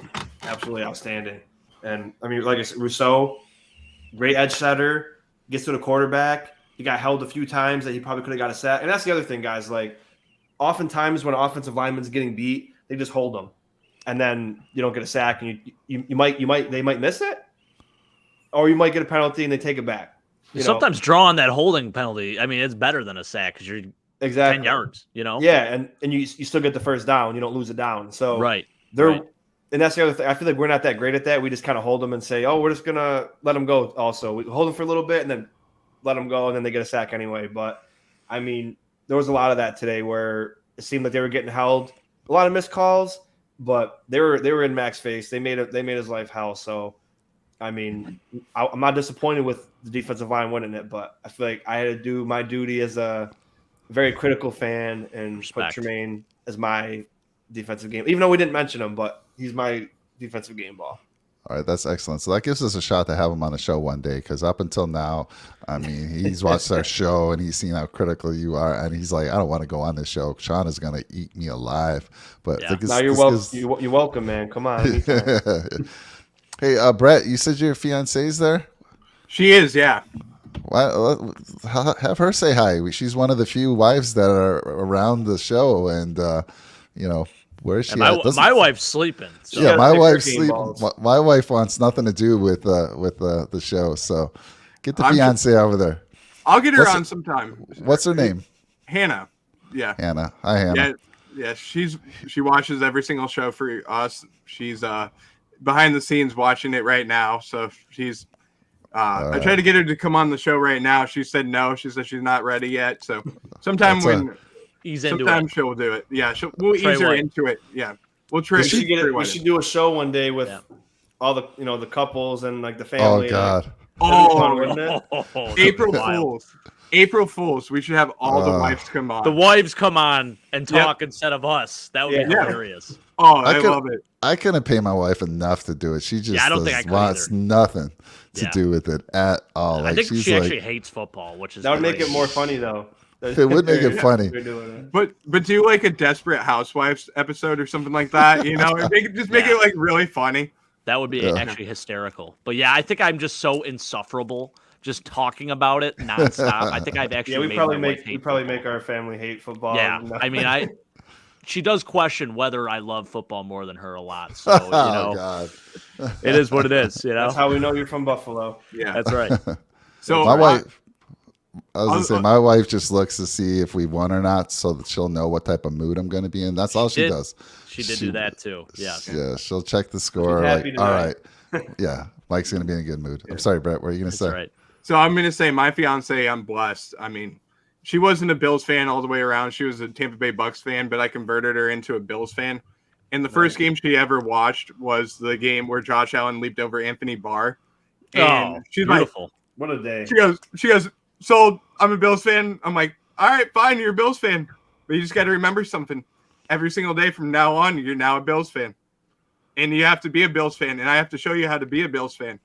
absolutely outstanding. And, I mean, like I said, Rousseau, great edge setter, gets to the quarterback. He got held a few times that he probably could have got a sack. And that's the other thing, guys. Like, oftentimes when an offensive lineman's getting beat, they just hold them. And then you don't get a sack, and they might miss it, or you might get a penalty and they take it back. Sometimes drawing that holding penalty, I mean, it's better than a sack because you're exactly 10 yards, Yeah, and you still get the first down. You don't lose it down. So right. And that's the other thing. I feel like we're not that great at that. We just kind of hold them and say, oh, we're just going to let them go also. We hold them for a little bit and then let them go, and then they get a sack anyway. But, I mean, there was a lot of that today where it seemed like they were getting held. A lot of missed calls, but they were in Mac's face. They made his life hell. So, I mean, I'm not disappointed with the defensive line winning it, but I feel like I had to do my duty as a very critical fan and put Tremaine as my defensive game. Even though we didn't mention him, but he's my defensive game ball. All right, that's excellent. So that gives us a shot to have him on the show one day, because up until now, I mean, he's watched our show and he's seen how critical you are, and he's like, I don't want to go on this show. Sean is going to eat me alive. But yeah. Now you're welcome, man. Come on. Hey, Brett, you said your fiance's there? She is, yeah. Well, have her say hi. She's one of the few wives that are around the show, and where is she? My wife's sleeping. So. Yeah, my wife's sleeping. My wife wants nothing to do with the show. So get the fiance over there. I'll get her on sometime. What's her name? Hannah. Yeah. Hannah. Hi, Hannah. Yeah. She watches every single show for us. She's behind the scenes watching it right now. So she's. I tried to get her to come on the show right now. She said no. She said she's not ready yet. So sometime she'll do it. Yeah, we'll ease her into it. Yeah, we'll try. We should do a show one day with all the the couples and like the family. Oh God! April Fools. April Fools. We should have all the wives come on. The wives come on and talk instead of us. That would be hilarious. Oh, I love it. I couldn't pay my wife enough to do it. She just wants nothing to do with it at all. I think she actually hates football, which is that would make it more funny though. It would make it funny. But do like a Desperate Housewives episode or something like that. Make it like really funny. That would be actually hysterical. But yeah, I think I'm just so insufferable just talking about it nonstop. I think I've actually we probably make our family hate football. Yeah, I mean she does question whether I love football more than her a lot. So God. It is what it is. That's how we know you're from Buffalo. Yeah, that's right. So my wife. I was going to say, my wife just looks to see if we won or not so that she'll know what type of mood I'm going to be in. That's all she does. She did do that too. Yeah. Yeah. She'll check the score. Like, all right. Yeah. Mike's going to be in a good mood. I'm sorry, Brett. What are you going to say? Right. So I'm going to say my fiance, I'm blessed. I mean, she wasn't a Bills fan all the way around. She was a Tampa Bay Bucks fan, but I converted her into a Bills fan. And the first game she ever watched was the game where Josh Allen leaped over Anthony Barr. And she's beautiful. Like, what a day. She goes, so I'm a Bills fan. I'm like, all right, fine, you're a Bills fan. But you just got to remember something. Every single day from now on, you're now a Bills fan. And you have to be a Bills fan. And I have to show you how to be a Bills fan.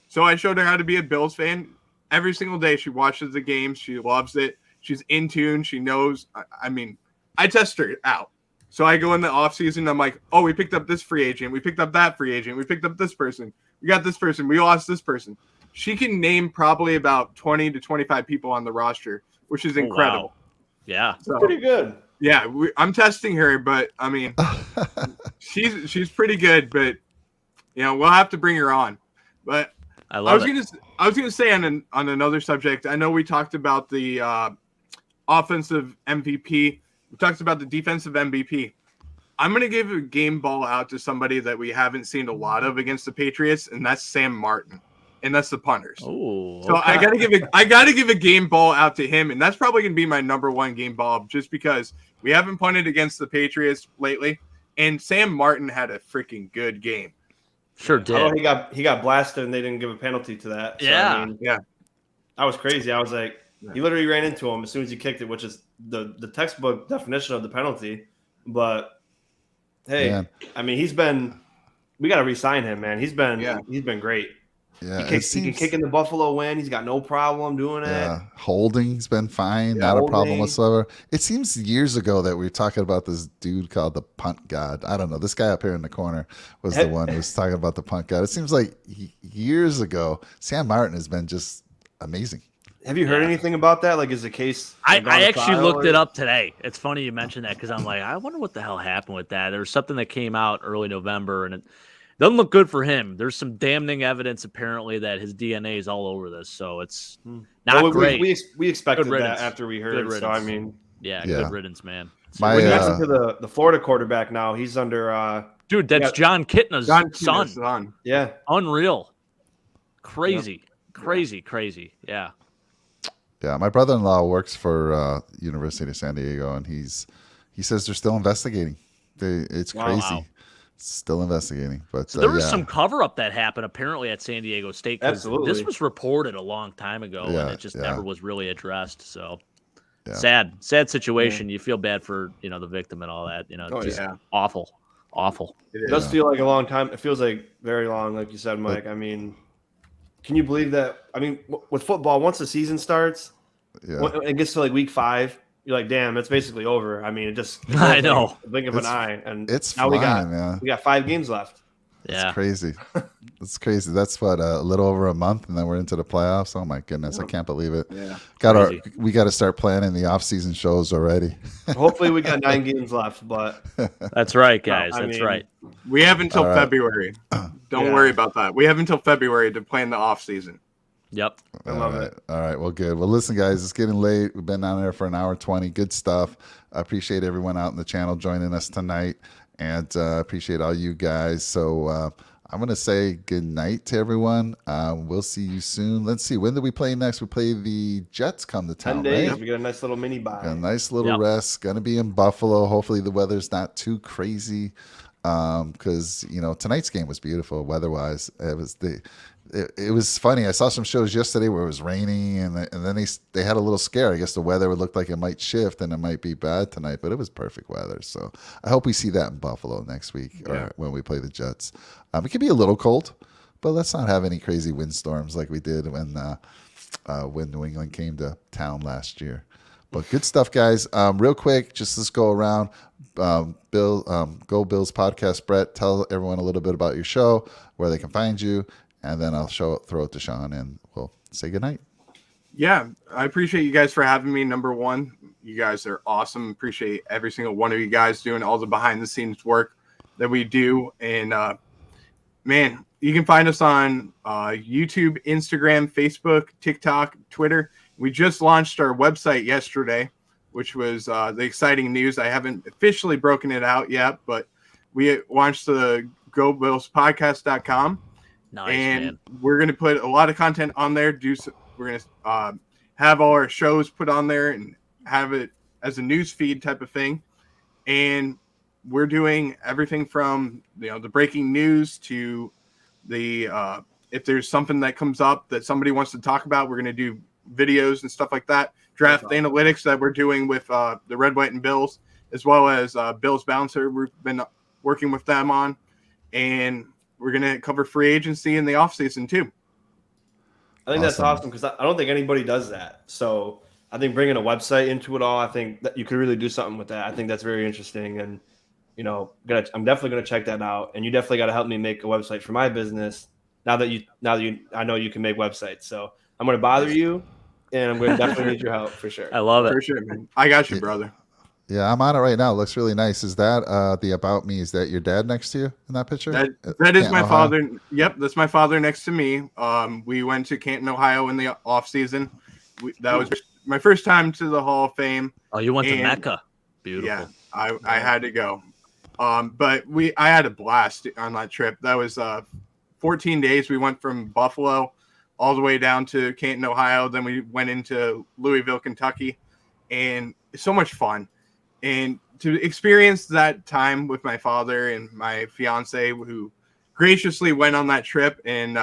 So I showed her how to be a Bills fan. Every single day she watches the games. She loves it. She's in tune. She knows. I mean, I test her out. So I go in the offseason. I'm like, oh, we picked up this free agent. We picked up that free agent. We picked up this person. We got this person. We lost this person. She can name probably about 20 to 25 people on the roster, which is incredible. Wow. Yeah. So, pretty good. Yeah, I'm testing her, but I mean, she's pretty good, but we'll have to bring her on. But I was gonna say on another subject. I know we talked about the offensive MVP. We talked about the defensive MVP. I'm gonna give a game ball out to somebody that we haven't seen a lot of against the Patriots, and that's Sam Martin. And that's the punters. Oh, so I gotta give a game ball out to him, and that's probably gonna be my number one game ball, just because we haven't punted against the Patriots lately, and Sam Martin had a freaking good game. Sure How about did. he got blasted and they didn't give a penalty to that. So, Yeah. I mean, that was crazy. I was like, he literally ran into him as soon as he kicked it, which is the textbook definition of the penalty. But hey, Man. I mean, we got to re-sign him, man. He's been great. Yeah, He can kick in the Buffalo win. He's got no problem doing it. Yeah, holding's been fine, Yeah, not a problem holding. whatsoever. It seems years ago that we were talking about this dude called the punt god. I don't know. This guy up here in the corner was the one who was talking about the punt god. It seems like years ago, Sam Martin has been just amazing. Have you heard anything about that? Like, is the case? I actually looked it up today. It's funny you mentioned that because I'm like, I wonder what the hell happened with that. There was something that came out early November, and it doesn't look good for him. There's some damning evidence apparently that his DNA is all over this, so it's not great. We expected Good that riddance. after we heard Good it. riddance. So I mean, yeah, good riddance, man. My we mentioned to the Florida quarterback now. He's under dude. That's John Kitna's son. Yeah, unreal, crazy. Yeah. Yeah, my brother-in-law works for University of San Diego, and he says they're still investigating. It's crazy. Wow. Still investigating, but so there was some cover-up that happened apparently at San Diego State. Absolutely, this was reported a long time ago, and it just never was really addressed. So sad situation. You feel bad for the victim and all that. Awful. It does feel like a long time. It feels like very long, like you said, Mike. I mean, can you believe that? I mean, with football, once the season starts, it gets to like week 5. You're like, damn, it's basically over. I mean, I know. Like a blink of an eye, and it's now flying, we got 5 games left. Yeah, it's crazy. It's crazy. That's what a little over a month, and then we're into the playoffs. Oh my goodness, I can't believe it. Yeah, we got to start planning the off-season shows already. Hopefully, we got 9 games left, but that's right, guys. That's right. We have until February. Don't worry about that. We have until February to plan the off season. Yep. I love it. All right. Well, good. Well, listen, guys, it's getting late. We've been on there for an hour 20. Good stuff. I appreciate everyone out in the channel joining us tonight, and appreciate all you guys. So I'm going to say good night to everyone. We'll see you soon. Let's see. When do we play next? We play the Jets come to town, 10 days. right? We got a nice little mini bye. A nice little rest. Going to be in Buffalo. Hopefully the weather's not too crazy because, tonight's game was beautiful weather-wise. It was funny. I saw some shows yesterday where it was raining, and then they had a little scare. I guess the weather would look like it might shift and it might be bad tonight, but it was perfect weather. So I hope we see that in Buffalo next week or when we play the Jets. It could be a little cold, but let's not have any crazy windstorms like we did when New England came to town last year. But good stuff, guys. Real quick, just let's go around. Go Bills podcast. Brett, tell everyone a little bit about your show, where they can find you. And then I'll throw it to Sean, and we'll say goodnight. Yeah, I appreciate you guys for having me. Number one, you guys are awesome. Appreciate every single one of you guys doing all the behind-the-scenes work that we do. And, man, you can find us on YouTube, Instagram, Facebook, TikTok, Twitter. We just launched our website yesterday, which was the exciting news. I haven't officially broken it out yet, but we launched the GoBillsPodcast.com. Nice, and man. We're going to put a lot of content on there. We're going to have all our shows put on there and have it as a news feed type of thing. And we're doing everything from the breaking news to the if there's something that comes up that somebody wants to talk about, we're going to do videos and stuff like that. Draft analytics that we're doing with the Red, White, and Bills, as well as Bills Bouncer. We've been working with them on, and we're going to cover free agency in the offseason too. I think that's awesome because I don't think anybody does that. So I think bringing a website into it all, I think that you could really do something with that. I think that's very interesting. And, I'm definitely going to check that out. And you definitely got to help me make a website for my business now that I know you can make websites. So I'm going to bother you, and I'm going to definitely need your help for sure. I love it. For sure, man. I got you, brother. Yeah, I'm on it right now. It looks really nice. Is that the About Me? Is that your dad next to you in that picture? That is my father. Yep, that's my father next to me. We went to Canton, Ohio in the off season. That was my first time to the Hall of Fame. Oh, you went to Mecca. Beautiful. Yeah, I had to go. But I had a blast on that trip. That was 14 days. We went from Buffalo all the way down to Canton, Ohio. Then we went into Louisville, Kentucky, and so much fun. And to experience that time with my father and my fiance, who graciously went on that trip and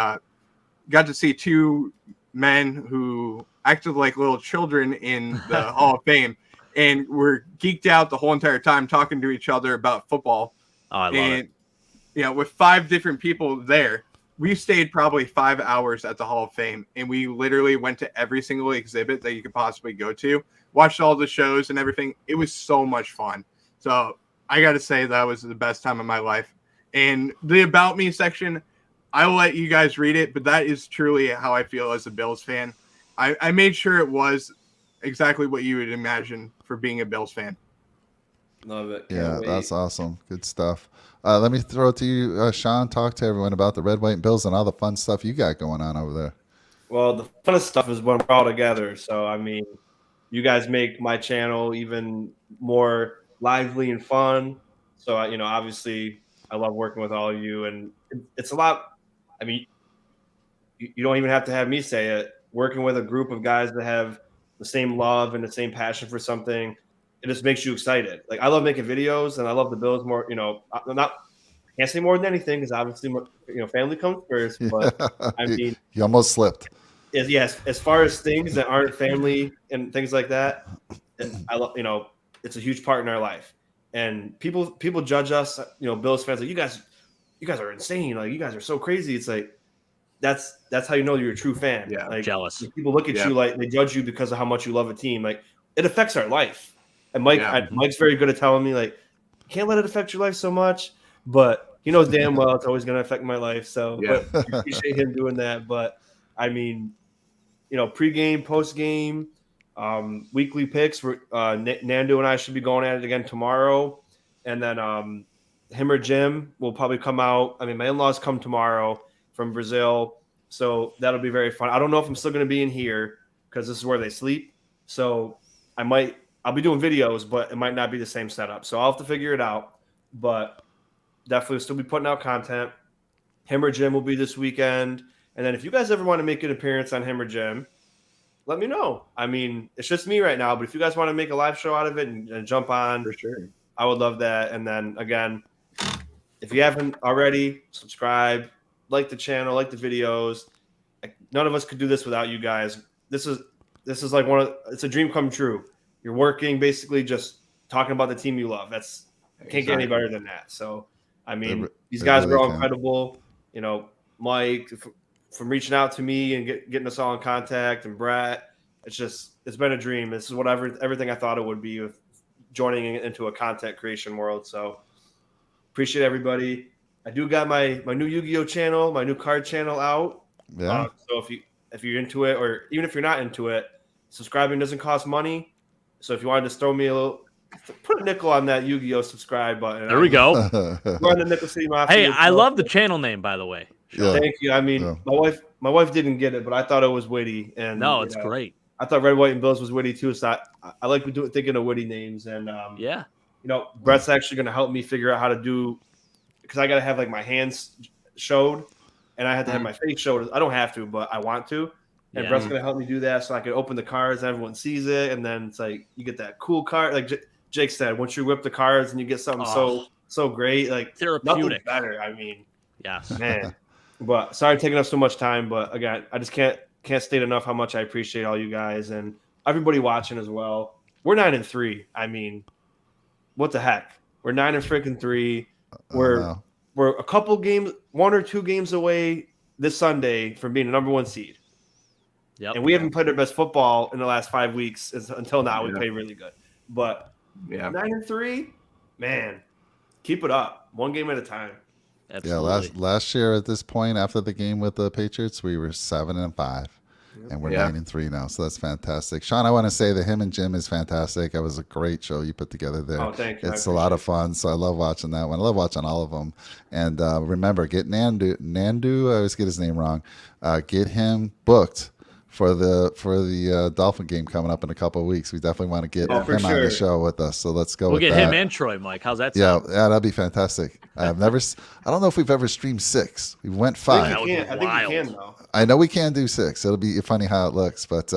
got to see two men who acted like little children in the Hall of Fame and were geeked out the whole entire time talking to each other about football. Oh, I love it. You know, with 5 different people there, we stayed probably 5 hours at the Hall of Fame, and we literally went to every single exhibit that you could possibly go to, watched all the shows and everything. It was so much fun. So I got to say that was the best time of my life. And the About Me section, I'll let you guys read it, but that is truly how I feel as a Bills fan. I made sure it was exactly what you would imagine for being a Bills fan. Love it. Yeah, that's awesome. Good stuff. Let me throw it to you, Sean. Talk to everyone about the Red, White, and Bills and all the fun stuff you got going on over there. Well, the funnest stuff is when we're all together. So, I mean, you guys make my channel even more lively and fun. So, obviously, I love working with all of you. And it's a lot. I mean, you don't even have to have me say it. Working with a group of guys that have the same love and the same passion for something, it just makes you excited. Like, I love making videos, and I love the Bills more. I can't say more than anything because obviously, family comes first. But I mean, you almost slipped. Yes, as far as things that aren't family and things like that, I love. It's a huge part in our life. And people judge us, Bills fans, like you guys are insane. Like you guys are so crazy. It's like that's how you know you're a true fan. Yeah, like jealous. People look at you like they judge you because of how much you love a team. Like it affects our life. And Mike's very good at telling me like, can't let it affect your life so much. But he knows damn well it's always going to affect my life. So but I appreciate him doing that. But I mean, pregame, postgame, weekly picks. Nando and I should be going at it again tomorrow. And then him or Jim will probably come out. I mean, my in-laws come tomorrow from Brazil. So that'll be very fun. I don't know if I'm still going to be in here because this is where they sleep. So I'll be doing videos, but it might not be the same setup. So I'll have to figure it out. But definitely still be putting out content. Him or Jim will be this weekend. And then if you guys ever want to make an appearance on him or Jim, let me know. I mean, it's just me right now, but if you guys want to make a live show out of it and jump on, For sure, I would love that. And then again, if you haven't already, subscribe, like the channel, like the videos. None of us could do this without you guys. This is like it's a dream come true. You're working basically just talking about the team you love. Can't get any better than that. So, I mean, these guys were all incredible. Mike from reaching out to me and getting us all in contact, and Brett. It's been a dream. This is everything I thought it would be with joining into a content creation world. So appreciate everybody. I do got my new Yu-Gi-Oh channel, my new card channel out. Yeah. So if you're into it, or even if you're not into it, subscribing doesn't cost money. So if you wanted to throw me put a nickel on that Yu-Gi-Oh subscribe button. There we go. Run the Nickel City Mafia. Hey, I love the channel name, by the way. Yeah. Thank you. I mean, my wife didn't get it, but I thought it was witty. And No, it's great. I thought Red, White, and Bills was witty too. So I like thinking of witty names. And Yeah. Brett's actually going to help me figure out how to do, because I got to have like my hands showed, and I have to have my face showed. I don't have to, but I want to. And Brett's going to help me do that so I can open the cards and everyone sees it. And then it's like you get that cool card. Like Jake said, once you whip the cards and you get something so great, like therapeutic. Nothing better. I mean, yes, man. But sorry taking up so much time. But again, I just can't state enough how much I appreciate all you guys and everybody watching as well. We're 9-3. I mean, what the heck? We're 9-3. We're a couple games, 1 or 2 games away this Sunday from being a number 1 seed. Yep. And we haven't played our best football in the last 5 weeks until now. We played really good. But 9-3, man, keep it up. 1 game at a time. Absolutely. Yeah, last year at this point, after the game with the Patriots, we were 7-5, and we're 9-3 now. So that's fantastic. Sean, I want to say that him and Jim is fantastic. It was a great show you put together there. Oh, thank you. It's a lot of fun. So I love watching that one. I love watching all of them. And remember, get Nandu. I always get his name wrong. Get him booked for the Dolphin game coming up in a couple of weeks. We definitely want to get him on the show with us. So let's go. We'll with get that. him and Troy, Mike. How's that sound? Yeah, that'd be fantastic. I don't know if we've ever streamed 6. We went 5. I think you can though. I know we can do 6. It'll be funny how it looks, but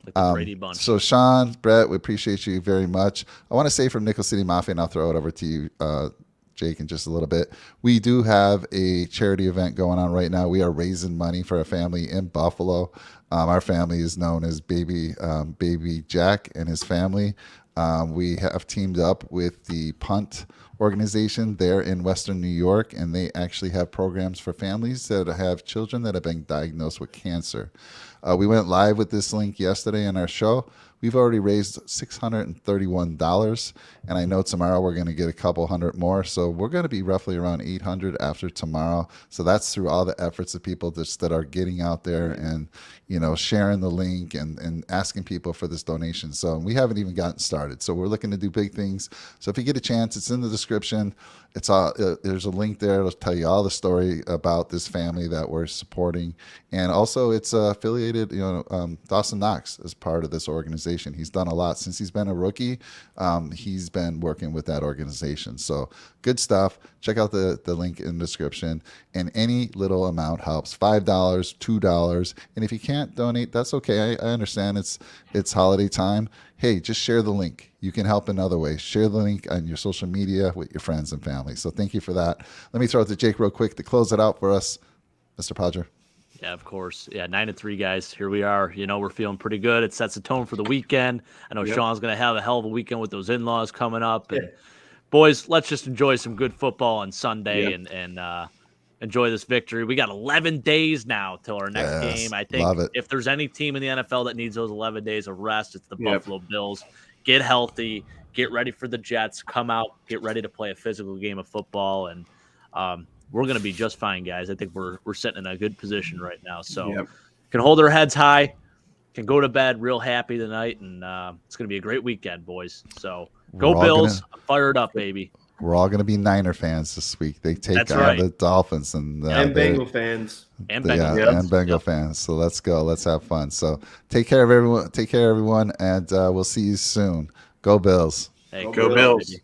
Like the Brady Bunch. so Sean, Brett, we appreciate you very much. I want to say from Nickel City Mafia, and I'll throw it over to you, Jake in just a little bit. We do have a charity event going on right now. We are raising money for a family in Buffalo. Our family is known as Baby Jack and his family. We have teamed up with the Punt organization there in Western New York, and they actually have programs for families that have children that have been diagnosed with cancer. We went live with this link yesterday in our show. We've already raised $631, and I know tomorrow we're going to get a couple hundred more. So we're going to be roughly around 800 after tomorrow. So that's through all the efforts of people that are getting out there and, sharing the link and asking people for this donation. So we haven't even gotten started. So we're looking to do big things. So if you get a chance, it's in the description. It's all there's a link there. It'll tell you all the story about this family that we're supporting, and also it's affiliated. Dawson Knox is part of this organization. He's done a lot since he's been a rookie. He's been working with that organization. So good stuff. Check out the link in the description, and any little amount helps. $5, $2, and if you can't donate, that's okay. I understand it's holiday time. Hey, just share the link. You can help in other ways. Share the link on your social media with your friends and family. So thank you for that. Let me throw it to Jake real quick to close it out for us. Mr. Podger. Yeah, of course. Yeah, 9-3, guys. Here we are. We're feeling pretty good. It sets the tone for the weekend. I know Sean's going to have a hell of a weekend with those in-laws coming up. And boys, let's just enjoy some good football on Sunday and enjoy this victory. We got 11 days now till our next game. I think if there's any team in the NFL that needs those 11 days of rest, it's the Buffalo Bills. Get healthy, get ready for the Jets, come out, get ready to play a physical game of football, and we're going to be just fine, guys. I think we're sitting in a good position right now. So can hold our heads high, can go to bed real happy tonight, and it's going to be a great weekend, boys. So go Bills. I'm fired up, baby. We're all going to be Niner fans this week. They take on the Dolphins and Bengal fans. And Bengal fans. So let's go. Let's have fun. So take care of everyone. And we'll see you soon. Go Bills. Hey, go Bills. Baby.